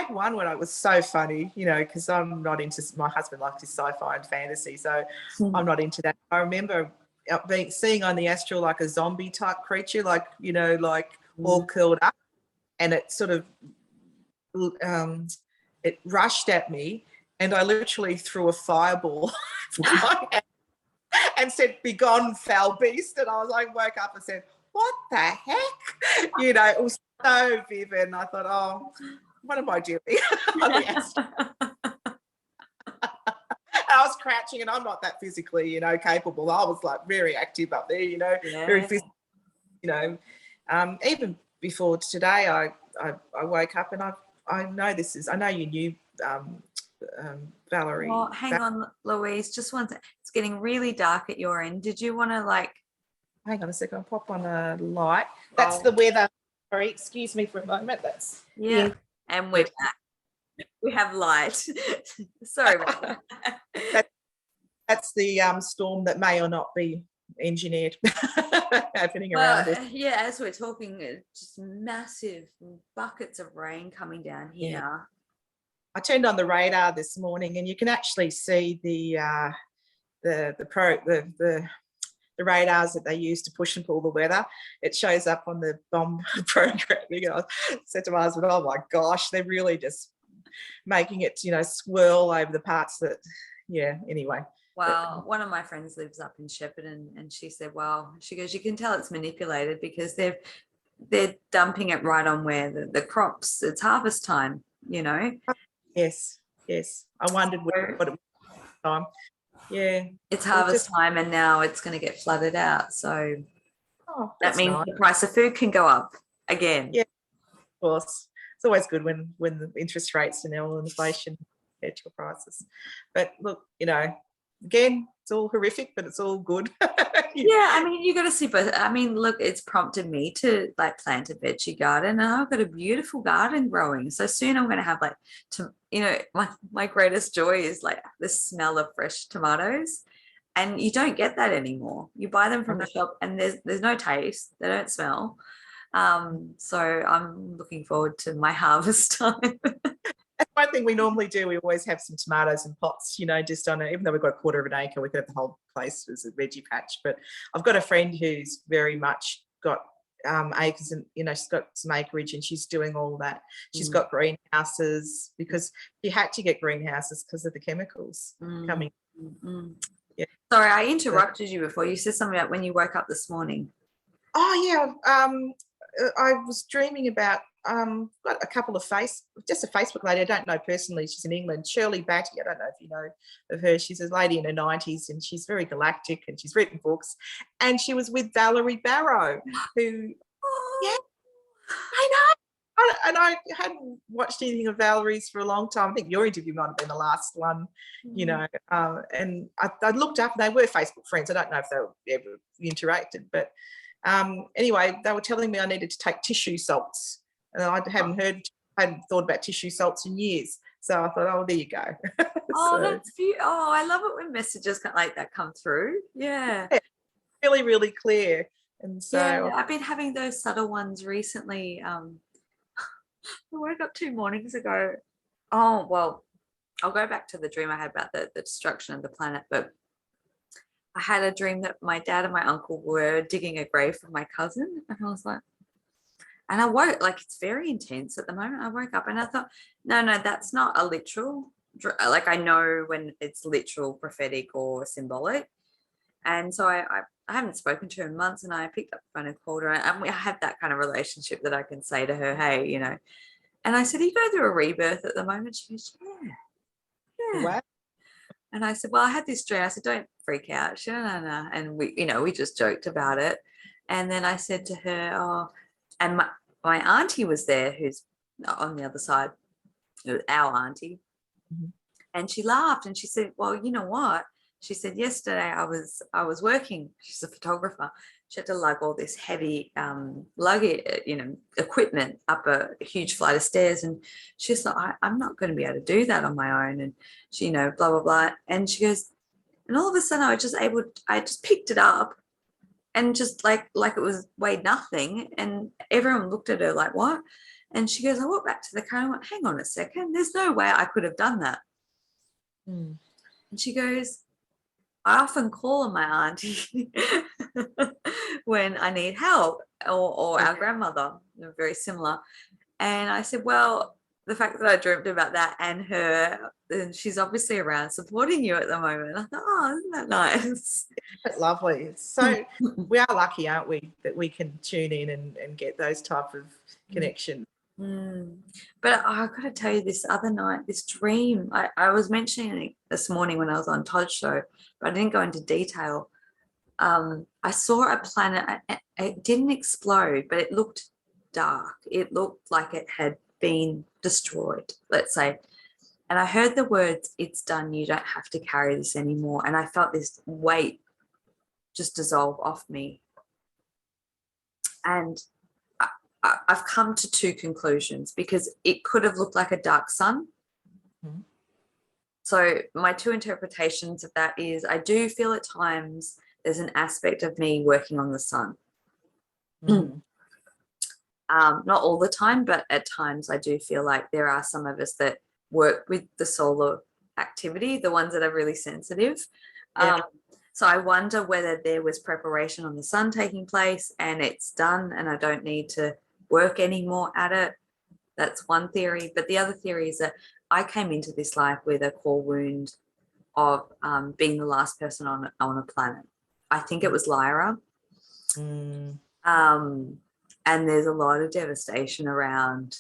one where it was so funny, you know, because I'm not into, my husband likes his sci-fi and fantasy, so I'm not into that. I remember seeing on the astral like a zombie type creature, like, you know, like all curled up, and it sort of it rushed at me, and I literally threw a fireball and said, "Begone, foul beast!" And I was like, woke up and said, "What the heck?" You know, it was so vivid, and I thought, oh, what am I doing? I was crouching, and I'm not that physically, you know, capable. I was like very active up there, you know, very physical, you know. Even before today, I woke up, and I know you knew Valerie. Oh, hang on, Louise, just one second. It's getting really dark at your end. Did you want to like? Hang on a second, I'll pop on a light. That's the weather. Sorry, excuse me for a moment. That's and we're back. We have light. Sorry about that. That's the storm that may or not be engineered happening around us. Yeah, as we're talking, just massive buckets of rain coming down here. Yeah. I turned on the radar this morning, and you can actually see the radars that they use to push and pull the weather. It shows up on the bomb programming. I said to my husband, "Oh my gosh, they're really just making it, you know, swirl over the parts that." Yeah. Anyway. Well, one of my friends lives up in Shepparton, and she said, "Well," she goes, "you can tell it's manipulated because they're dumping it right on where the crops. It's harvest time, you know." Yes. I wondered what it was time. Yeah, it's harvest time, and now it's going to get flooded out. So that means nice. The price of food can go up again. Yeah, of course. It's always good when the interest rates and all inflation petrol prices. But look, you know, again, it's all horrific, but it's all good. Yeah, I mean, you got to see, but I mean, look, it's prompted me to like plant a veggie garden, and I've got a beautiful garden growing. So soon I'm going to have like, you know, my greatest joy is like the smell of fresh tomatoes, and you don't get that anymore. You buy them from the shop, and there's no taste. They don't smell. So I'm looking forward to my harvest time. That's one thing we normally do. We always have some tomatoes in pots, you know, just on it. Even though we've got a quarter of an acre, we could have the whole place as a veggie patch. But I've got a friend who's very much got acres, and, you know, she's got some acreage, and she's doing all that. She's got greenhouses, because she had to get greenhouses because of the chemicals coming. Yeah. Sorry, I interrupted you before. You said something about when you woke up this morning. Oh yeah, I was dreaming about got a couple of just a Facebook lady I don't know personally. She's in England, Shirley Batty. I don't know if you know of her. She's a lady in her 90s, and she's very galactic, and she's written books. And she was with Valerie Barrow, who yeah, I know. And I hadn't watched anything of Valerie's for a long time. I think your interview might have been the last one, you know. And I looked up, and they were Facebook friends. I don't know if they ever interacted, but Anyway, they were telling me I needed to take tissue salts, and I hadn't thought about tissue salts in years. So I thought, oh, there you go. Oh, So, that's beautiful. Oh, I love it when messages like that come through. Yeah. yeah, really, really clear. And Yeah, so, I've been having those subtle ones recently. I woke up 2 mornings ago. Oh, well, I'll go back to the dream I had about the destruction of the planet, but I had a dream that my dad and my uncle were digging a grave for my cousin. And I was like, and I woke, like, it's very intense at the moment. I woke up and I thought, no, that's not a literal, like, I know when it's literal, prophetic, or symbolic. And so I haven't spoken to her in months, and I picked up the phone and called her, and we have that kind of relationship that I can say to her, hey, and I said, are you going through a rebirth at the moment? She goes, yeah. wow. And I said, well, I had this dream. I said, don't freak out. She said, no. And we just joked about it. And then I said to her, oh, and my auntie was there, who's on the other side, our auntie. Mhm. And she laughed and she said, well, you know what? She said, yesterday I was working. She's a photographer. She had to lug all this heavy luggage, equipment up a huge flight of stairs. And she's like, I'm not going to be able to do that on my own. And she, blah, blah, blah. And she goes, and all of a sudden I just picked it up, and just like it was weighed nothing. And everyone looked at her like, what? And she goes, I walked back to the car and went, hang on a second. There's no way I could have done that. Mm. And she goes, I often call on my auntie when I need help, or our grandmother. They're very similar. And I said, well, the fact that I dreamt about that and her, and she's obviously around supporting you at the moment. I thought, oh, isn't that nice? That's lovely. It's so we are lucky, aren't we, that we can tune in and get those type of connections. But I've got to tell you, this other night, this dream, I was mentioning it this morning when I was on Todd's show, but I didn't go into detail. I saw a planet. It didn't explode, but it looked dark. It looked like it had been destroyed, let's say. And I heard the words, it's done, you don't have to carry this anymore. And I felt this weight just dissolve off me. And I've come to two conclusions, because it could have looked like a dark sun. Mm-hmm. So my two interpretations of that is, I do feel at times there's an aspect of me working on the sun. Mm-hmm. Not all the time, but at times I do feel like there are some of us that work with the solar activity, the ones that are really sensitive. Yeah. So I wonder whether there was preparation on the sun taking place and it's done and I don't need to work anymore at it. That's one theory. But the other theory is that I came into this life with a core wound of being the last person on a planet. I think it was Lyra. And there's a lot of devastation around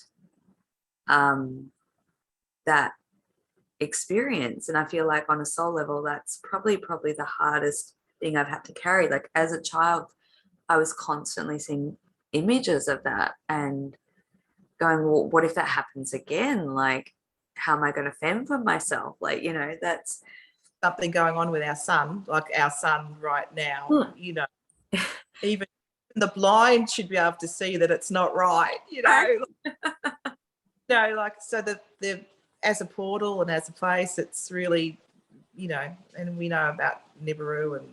that experience. And I feel like on a soul level, that's probably the hardest thing I've had to carry. Like, as a child, I was constantly seeing images of that and going, well, what if that happens again? Like, how am I going to fend for myself? Like, that's something going on with our son, like our son right now, even the blind should be able to see that it's not right, like, so that the as a portal and as a place, it's really, and we know about Nibiru and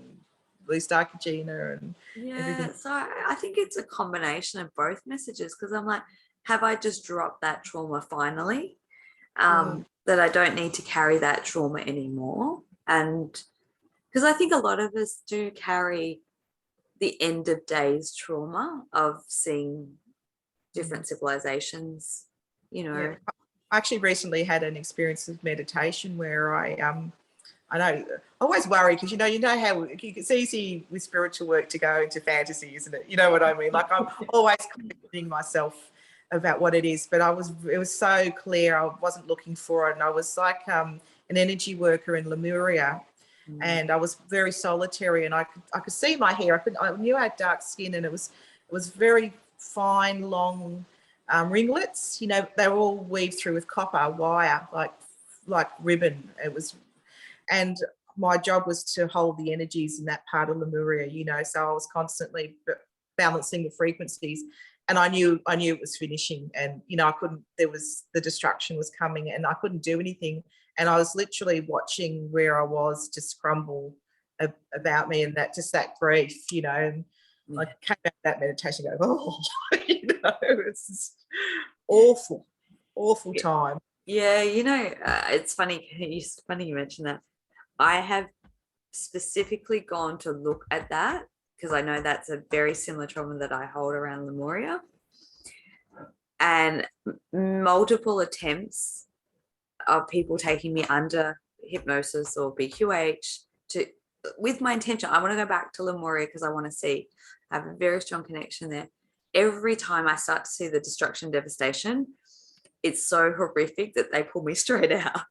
Luise and everything. So I think it's a combination of both messages, because I'm like, have I just dropped that trauma finally, that I don't need to carry that trauma anymore? And because I think a lot of us do carry the end of days trauma of seeing different civilizations, Yeah. I actually recently had an experience of meditation where I know I always worry, because you know how it's easy with spiritual work to go into fantasy, isn't it? You know what I mean? Like, I'm always questioning myself about what it is, but it was so clear I wasn't looking for it, and I was like an energy worker in Lemuria, and I was very solitary, and I could see my hair. I knew I had dark skin, and it was very fine, long ringlets. They were all weaved through with copper wire, like ribbon. It was, and my job was to hold the energies in that part of Lemuria. So I was constantly balancing the frequencies. And I knew it was finishing, and I couldn't, the destruction was coming and I couldn't do anything. And I was literally watching where I was just crumble about me, and that grief, and I came out of that meditation going, oh, it's just awful time. Yeah, it's funny. It's funny you mentioned that. I have specifically gone to look at that because I know that's a very similar trauma that I hold around Lemuria, and multiple attempts of people taking me under hypnosis or BQH with my intention. I want to go back to Lemuria because I want to see. I have a very strong connection there. Every time I start to see the destruction, devastation, it's so horrific that they pull me straight out.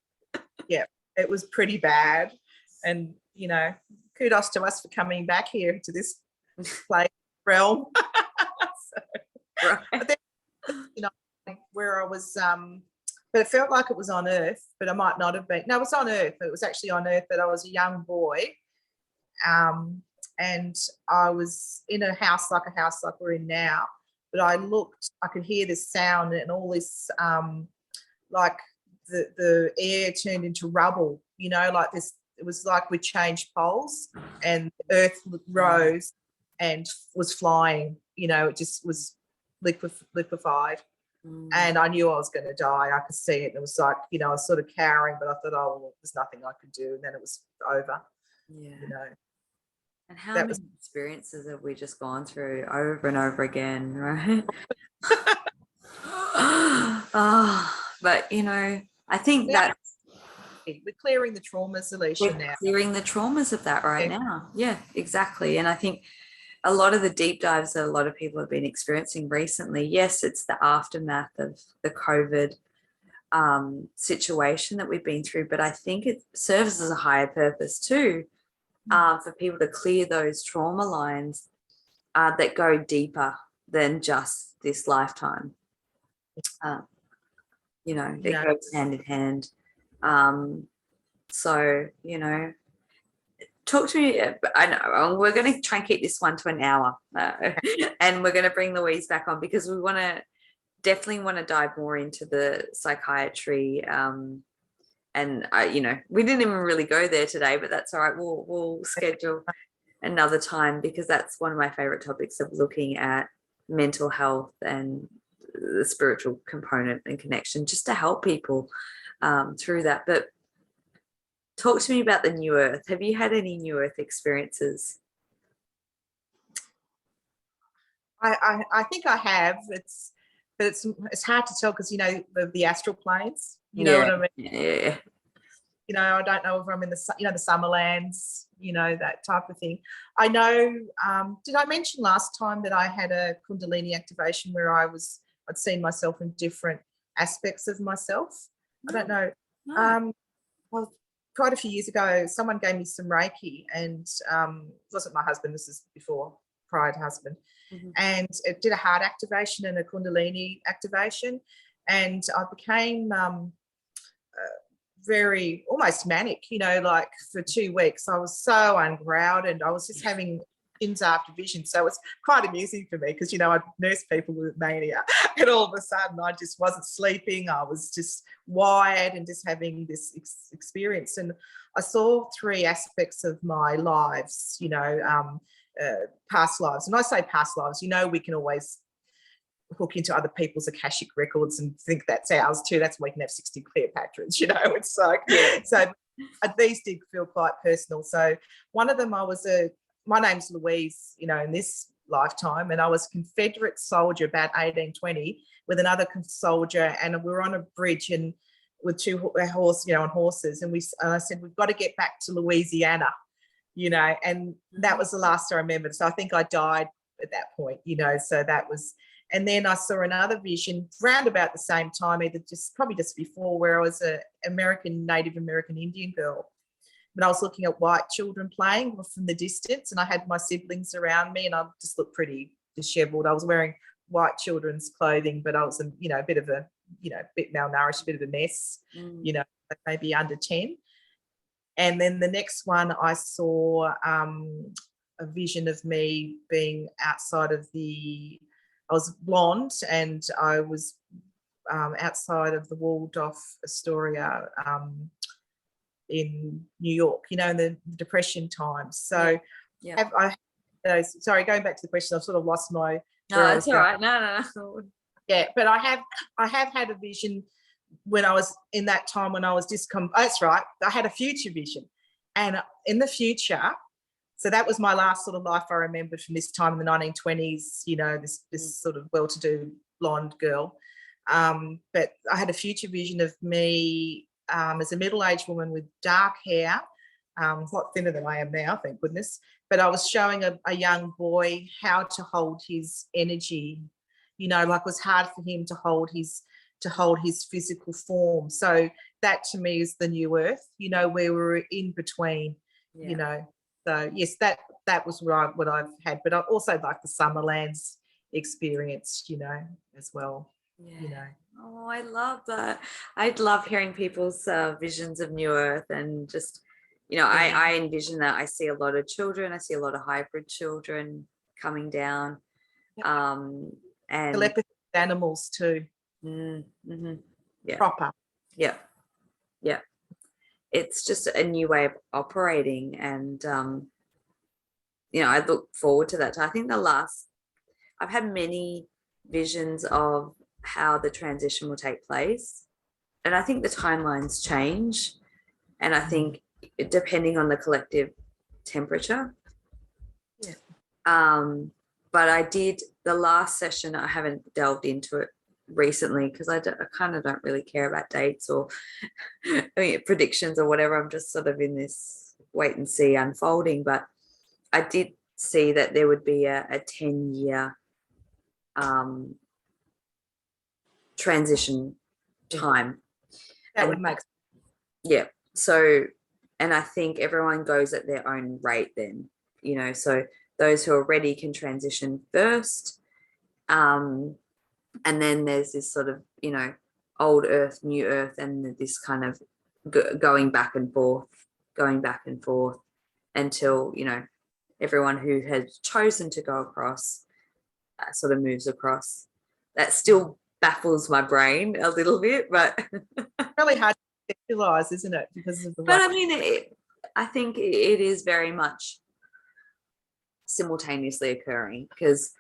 Yeah, it was pretty bad. And, kudos to us for coming back here to this place realm. Right. Where I was, but it felt like it was on Earth, but I might not have been. No, it was on Earth. It was actually on Earth, but I was a young boy. And I was in a house like we're in now. But I could hear this sound and all this, like the air turned into rubble, like this. It was like we changed poles and the Earth rose and was flying, it just was liquefied. And I knew I was going to die. I could see it. And it was like, I was sort of cowering, but I thought, oh, well, there's nothing I could do. And then it was over. Yeah. And how many experiences have we just gone through over and over again, right? But, I think that we're clearing the traumas, Alisha, now. Clearing the traumas of that now. Yeah, exactly. And I think a lot of the deep dives that a lot of people have been experiencing recently, yes, it's the aftermath of the COVID situation that we've been through, but I think it serves as a higher purpose too, for people to clear those trauma lines that go deeper than just this lifetime. It goes hand in hand. So, talk to me. I know we're going to try and keep this one to an hour, and we're going to bring Luise back on because we definitely want to dive more into the psychiatry. And we didn't even really go there today, but that's all right. We'll schedule another time because that's one of my favorite topics of looking at mental health and the spiritual component and connection, just to help people through that. But talk to me about the New Earth. Have you had any New Earth experiences? I think I have. It's hard to tell because the astral planes. You know what I mean? Yeah. I don't know if I'm in the Summerlands. That type of thing. I know. Did I mention last time that I had a Kundalini activation where I'd seen myself in different aspects of myself? I don't know. No. Well, quite a few years ago, someone gave me some Reiki, and it wasn't my husband. This is before prior to husband. Mm-hmm. And it did a heart activation and a Kundalini activation, and I became very almost manic. Like for 2 weeks, I was so ungrounded, and I was just having visions after visions. So it's quite amusing for me because I'd nurse people with mania, and all of a sudden I just wasn't sleeping. I was just wired and just having this experience. And I saw 3 aspects of my lives, past lives. And I say past lives, we can always hook into other people's Akashic records and think that's ours too. That's why we can have 60 Cleopatras, it's like, so these did feel quite personal. So one of them, my name's Luise, in this lifetime, and I was a Confederate soldier about 1820 with another soldier, and we were on a bridge and with 2 horses, on horses, and I said, we've got to get back to Louisiana, and that was the last I remembered. So I think I died at that point, so that was, and then I saw another vision round about the same time, probably just before, where I was a Native American Indian girl. But I was looking at white children playing from the distance, and I had my siblings around me, and I just looked pretty disheveled. I was wearing white children's clothing, but I was, a bit of a, bit malnourished, a bit of a mess, maybe under 10. And then the next one I saw a vision of me being outside of I was blonde, and I was outside of the Waldorf Astoria in New York, in the Depression times. So sorry, going back to the question, I've sort of lost my. No, it's all right. No. Yeah, but I have had a vision when I was in that time when I was that's right. I had a future vision, and in the future, so that was my last sort of life I remember from this time in the 1920s. This sort of well-to-do blonde girl. But I had a future vision of me as a middle-aged woman with dark hair, a lot thinner than I am now, thank goodness. But I was showing a young boy how to hold his energy. Like it was hard for him to hold his physical form. So that to me is the new earth, where we're in between, So yes, that was what I've had. But I also like the Summerlands experience, as well. Yeah. Oh, I love that. I love hearing people's visions of New Earth, and just, I envision that. I see a lot of children. I see a lot of hybrid children coming down. And telepathy with animals too. Mm-hmm. Yeah. Proper. Yeah. Yeah. It's just a new way of operating, and I look forward to that. I think I've had many visions of how the transition will take place, and I think the timelines change, and I think depending on the collective temperature. But I did the last session. I haven't delved into it recently because I kind of don't really care about dates or predictions or whatever. I'm just sort of in this wait and see unfolding. But I did see that there would be a 10-year transition time. That would make sense. Yeah. So, and I think everyone goes at their own rate then, so those who are ready can transition first. And then there's this sort of, old earth, new earth, and this kind of going back and forth until, everyone who has chosen to go across sort of moves across. That still baffles my brain a little bit, but really hard to visualize, isn't it? Because of the but I mean, I think it is very much simultaneously occurring, because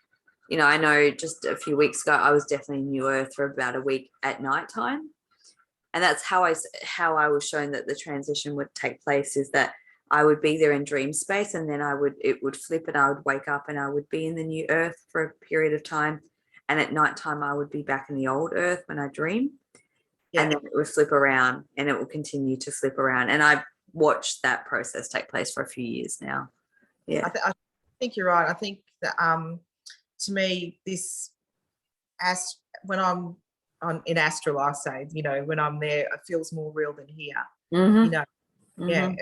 I know just a few weeks ago I was definitely in New Earth for about a week at nighttime, and that's how I was shown that the transition would take place, is that I would be there in dream space, and then it would flip, and I would wake up and I would be in the New Earth for a period of time, and at nighttime I would be back in the old Earth when I dream. And then it would flip around, and it will continue to flip around, and I've watched that process take place for a few years now. Yeah. I think you're right. I think that to me, when I'm in astral, I say, when I'm there, it feels more real than here. Mm-hmm. Yeah.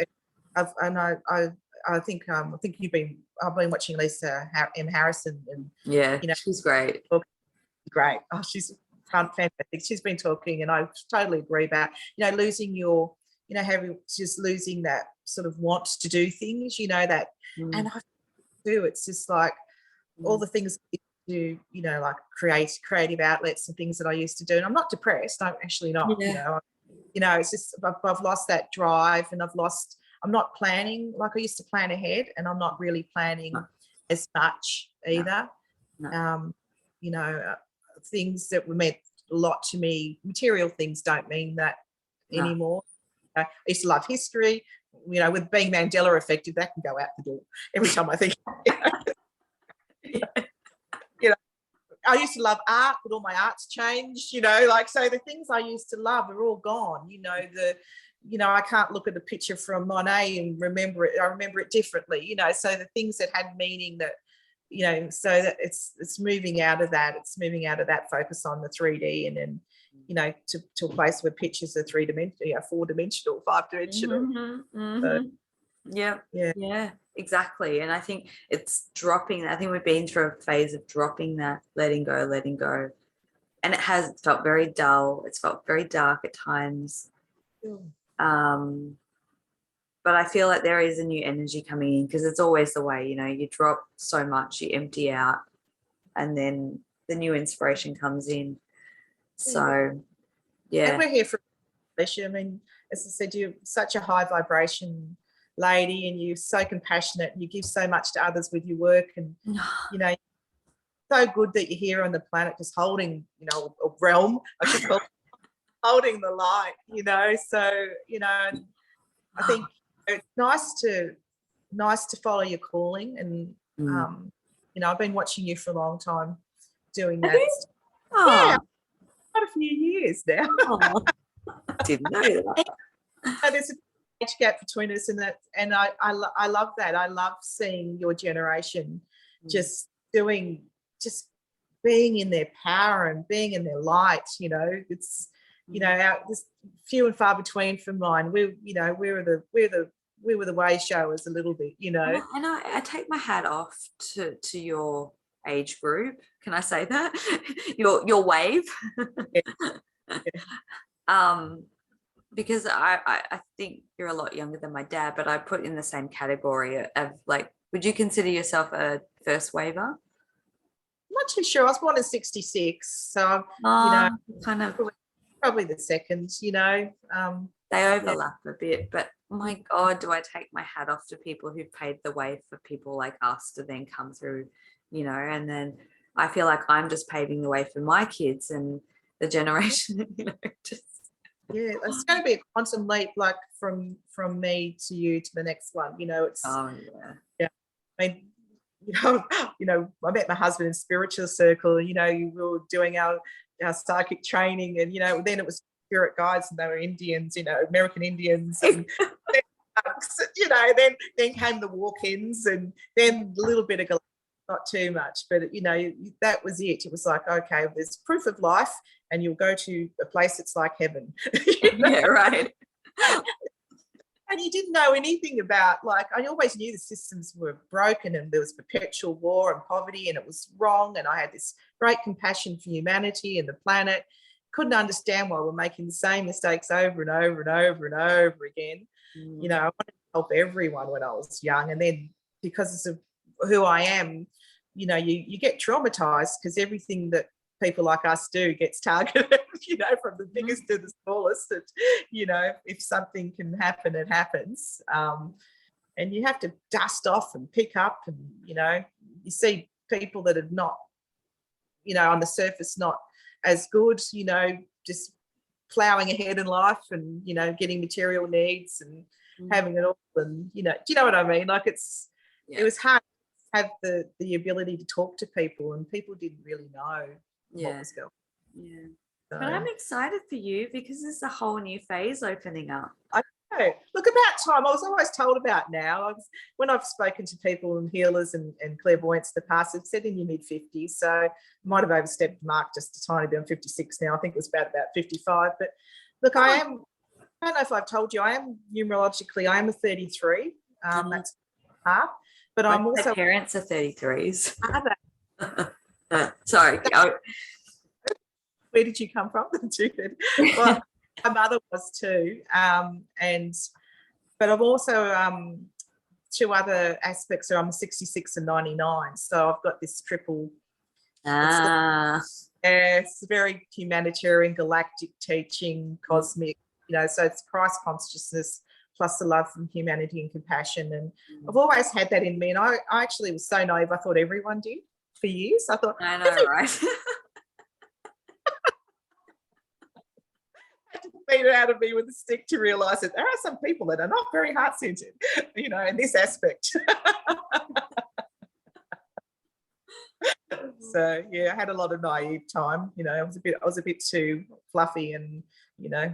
I think I've been watching Lisa M. Harrison, and she's great. Great. Oh, she's fantastic. She's been talking, and I totally agree about losing your just losing that sort of want to do things, that and I do. It's just like all the things you do, like creative outlets and things that I used to do, and I'm not depressed. I'm actually not. It's just I've lost that drive, and I'm not planning like I used to plan ahead, and I'm not really planning as much either. No. Things that were meant a lot to me, material things don't mean that anymore. I used to love history, with being Mandela effective, that can go out the door every time I think. I used to love art, but all my art's changed, so the things I used to love are all gone. I can't look at a picture from Monet and remember it. I remember it differently, so the things that had meaning that, so that it's moving out of that. It's moving out of that focus on the 3D, and then, to a place where pictures are 3-dimensional, 4-dimensional, 5-dimensional. Mm-hmm. So, yeah, exactly. And I think it's dropping. I think we've been through a phase of dropping that, letting go. And it felt very dull. It's felt very dark at times. but I feel like there is a new energy coming in, because it's always the way, you know, you drop so much, you empty out, and then the new inspiration comes in. So, yeah. And we're here for Alisha. I mean, as I said, you're such a high vibration lady, and you're so compassionate, and you give so much to others with your work, and you know, so good that you're here on the planet, just holding, you know, a realm, I should call it, holding the light, you know. So, you know, I think it's nice to follow your calling, and you know, I've been watching you for a long time doing that. Oh. Yeah, quite a few years now. Oh, didn't know that. So there's a age gap between us, and I love that. I love seeing your generation just being in their power and being in their light. You know, it's, you know, there's few and far between from mine. We were the way showers a little bit. You know, And I take my hat off to your age group. Can I say that? your wave. Because I think you're a lot younger than my dad, but I put in the same category of, like, would you consider yourself a first waver? I'm not too sure. I was born in '66, so you know, kind of probably the second. You know, they overlap a bit, but my God, do I take my hat off to people who've paved the way for people like us to then come through, you know, and then I feel like I'm just paving the way for my kids and the generation, you know, just. Yeah, it's going to be a quantum leap, like from me to you to the next one. You know, it's yeah. I mean, you know, I met my husband in spiritual circle, and you know, we were doing our psychic training, and you know, then it was spirit guides, and they were Indians, you know, American Indians, and then, you know, then came the walk-ins, and then a little bit of not too much, but you know, that was it. It was like, okay, there's proof of life, and you'll go to a place that's like heaven. You know? Yeah, right. And you didn't know anything about, like, I always knew the systems were broken, and there was perpetual war and poverty, and it was wrong. And I had this great compassion for humanity and the planet. Couldn't understand why we're making the same mistakes over and over and over and over again. You know, I wanted to help everyone when I was young, and then because of who I am, you know, you get traumatized, because everything that people like us do gets targeted, you know, from the biggest to the smallest. And, you know, if something can happen, it happens. And you have to dust off and pick up, and, you know, you see people that are not, you know, on the surface, not as good, you know, just plowing ahead in life, and, you know, getting material needs and having it all. And, you know, do you know what I mean? Like, it was hard to have the ability to talk to people, and people didn't really know what was going on. Yeah. So, but I'm excited for you, because there's a whole new phase opening up. I know. Look, about time. I was always told about now. When I've spoken to people and healers and clairvoyants in the past, they've said in your mid-50s, so I might have overstepped the mark just a tiny bit. I'm 56 now. I think it was about 55. But look, I don't know if I've told you, I am numerologically, I am a 33. That's half. But I'm also... My parents are 33s. Sorry. Where did you come from? Well, my mother was too. But I'm also two other aspects. So I'm 66 and 99. So I've got this triple. It's very humanitarian, galactic teaching, cosmic, you know, so it's Christ consciousness plus the love from humanity and compassion. And I've always had that in me. And I actually was so naive. I thought everyone did for years. I thought, I know, right? I had to beat it out of me with a stick to realise that there are some people that are not very heart-centered, you know, in this aspect. So yeah, I had a lot of naive time. You know, I was a bit too fluffy, and, you know,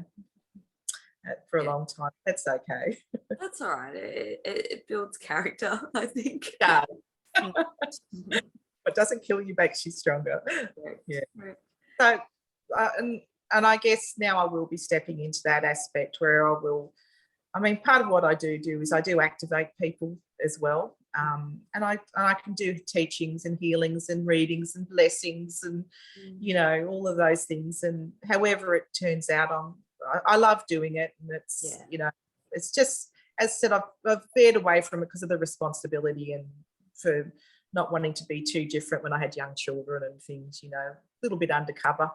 for a long time. That's okay. That's all right. It builds character, I think. Yeah. What doesn't kill you makes you stronger. Yeah. Right. So, and I guess now I will be stepping into that aspect where I mean, part of what I do is I do activate people as well. And I can do teachings and healings and readings and blessings and, you know, all of those things. And however it turns out, I love doing it. And it's, you know, it's just, as I said, I've veered away from it because of the responsibility and for not wanting to be too different when I had young children and things, a little bit undercover.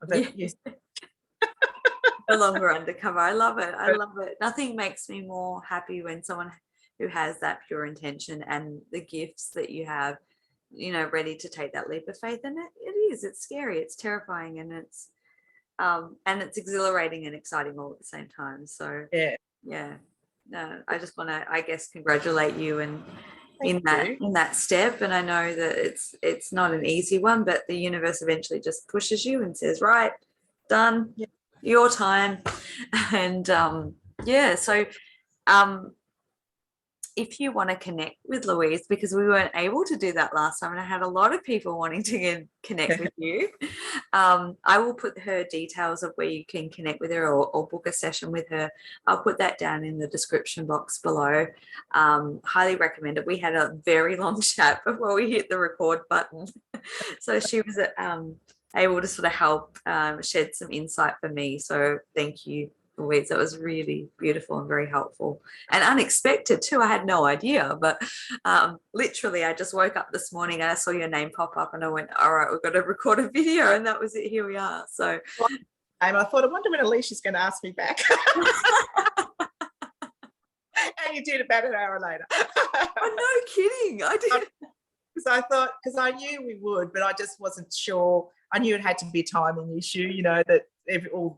But yes. No longer undercover. I love it. I love it. Nothing makes me more happy when someone who has that pure intention and the gifts that you have, ready to take that leap of faith. And it's scary, it's terrifying, and it's exhilarating and exciting all at the same time. So yeah. No, I just want to, I guess, congratulate you and in that step. And I know that it's not an easy one, but the universe eventually just pushes you and says, right, done, your time. And so if you want to connect with Luise, because we weren't able to do that last time and I had a lot of people wanting to connect with you, I will put her details of where you can connect with her or book a session with her. I'll put that down in the description box below. Highly recommend it. We had a very long chat before we hit the record button. So she was able to sort of help shed some insight for me. So thank you, Luise. That was really beautiful and very helpful and unexpected too. I had no idea, but literally I just woke up this morning and I saw your name pop up and I went, all right, we've got to record a video, and that was it. Here we are. So I thought, I wonder when Alicia's going to ask me back. And you did about an hour later. Oh, no kidding. I did. Because I knew we would, but I just wasn't sure. I knew it had to be a timing issue, that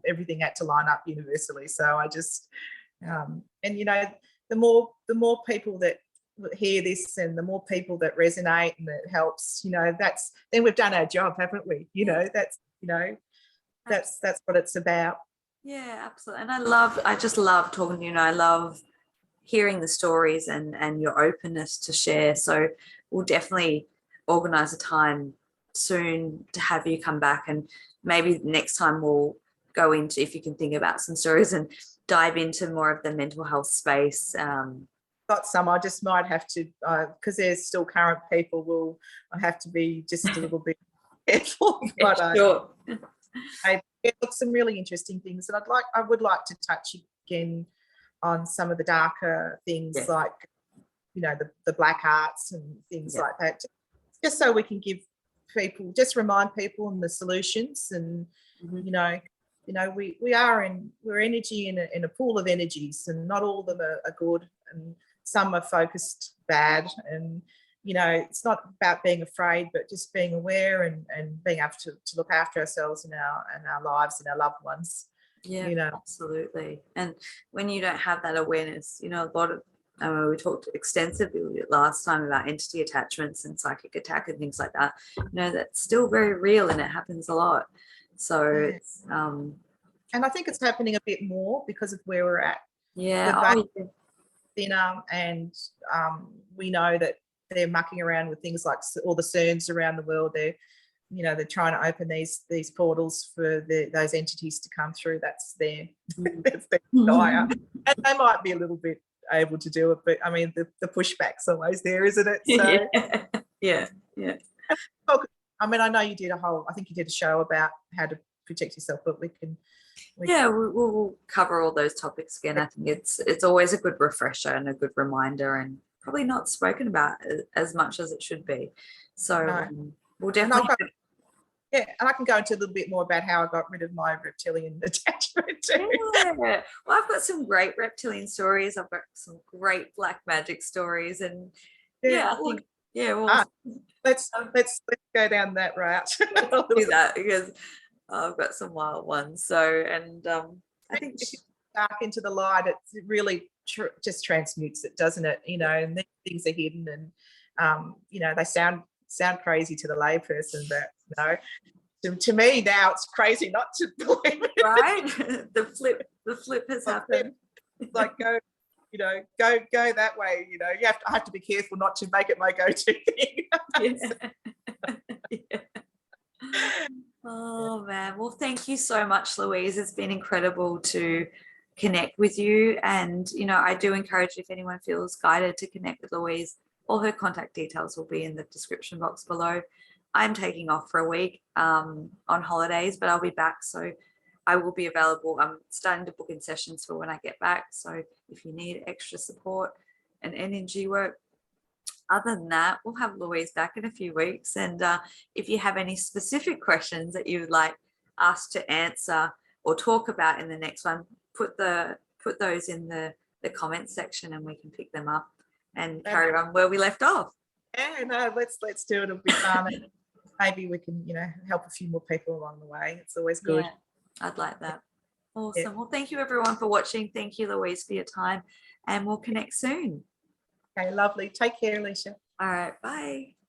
everything had to line up universally. So I just, the more people that hear this and the more people that resonate and it helps, then we've done our job, haven't we? That's what it's about. Yeah, absolutely. And I just love talking to you. I love hearing the stories and your openness to share. So we'll definitely organise a time soon to have you come back, and maybe next time we'll go into, if you can think about some stories and dive into more of the mental health space. Got some. I just might have to, because there's still current people. I have to be just a little bit careful. But sure. I got some really interesting things, and I would like to touch again on some of the darker things, like the black arts and things like that, just so we can give people, just remind people on the solutions. And we're energy in a pool of energies, and not all of them are good, and some are focused bad. And it's not about being afraid, but just being aware and being able to look after ourselves and our lives and our loved ones. Absolutely. And when you don't have that awareness, a lot of we talked extensively last time about entity attachments and psychic attack and things like that. That's still very real and it happens a lot. So it's and I think it's happening a bit more because of where we're at. Thinner, and we know that they're mucking around with things like all the CERNs around the world. They're trying to open these portals for those entities to come through. That's their desire, and they might be a little bit able to do it, but I mean the pushback's always there, isn't it? So yeah. I mean, I know you did I think you did a show about how to protect yourself, but we'll cover all those topics again. I think it's always a good refresher and a good reminder, and probably not spoken about as much as it should be. So we'll definitely and I can go into a little bit more about how I got rid of my reptilian attachment too. Well, I've got some great reptilian stories. I've got some great black magic stories, and I think let's go down that route. do that, because I've got some wild ones. So, and I think dark into the light, it really just transmutes it, doesn't it? And these things are hidden, and they sound crazy to the layperson, but to me now it's crazy not to believe it. Right? The flip has happened. It's like go that way. I have to be careful not to make it my go-to thing. Yeah. Oh man, well thank you so much, Luise. It's been incredible to connect with you, and I do encourage, if anyone feels guided to connect with Luise, all her contact details will be in the description box below. I'm taking off for a week on holidays, but I'll be back, so I will be available. I'm starting to book in sessions for when I get back. So if you need extra support and energy work, other than that, we'll have Luise back in a few weeks. And if you have any specific questions that you would like us to answer or talk about in the next one, put those in the comments section and we can pick them up and carry on where we left off. Yeah, no, let's do it. It'll be fun. And maybe we can, help a few more people along the way. It's always good. Yeah, I'd like that. Awesome. Yeah. Well, thank you everyone for watching. Thank you, Luise, for your time, and we'll connect soon. Okay, lovely. Take care, Alisha. All right, bye.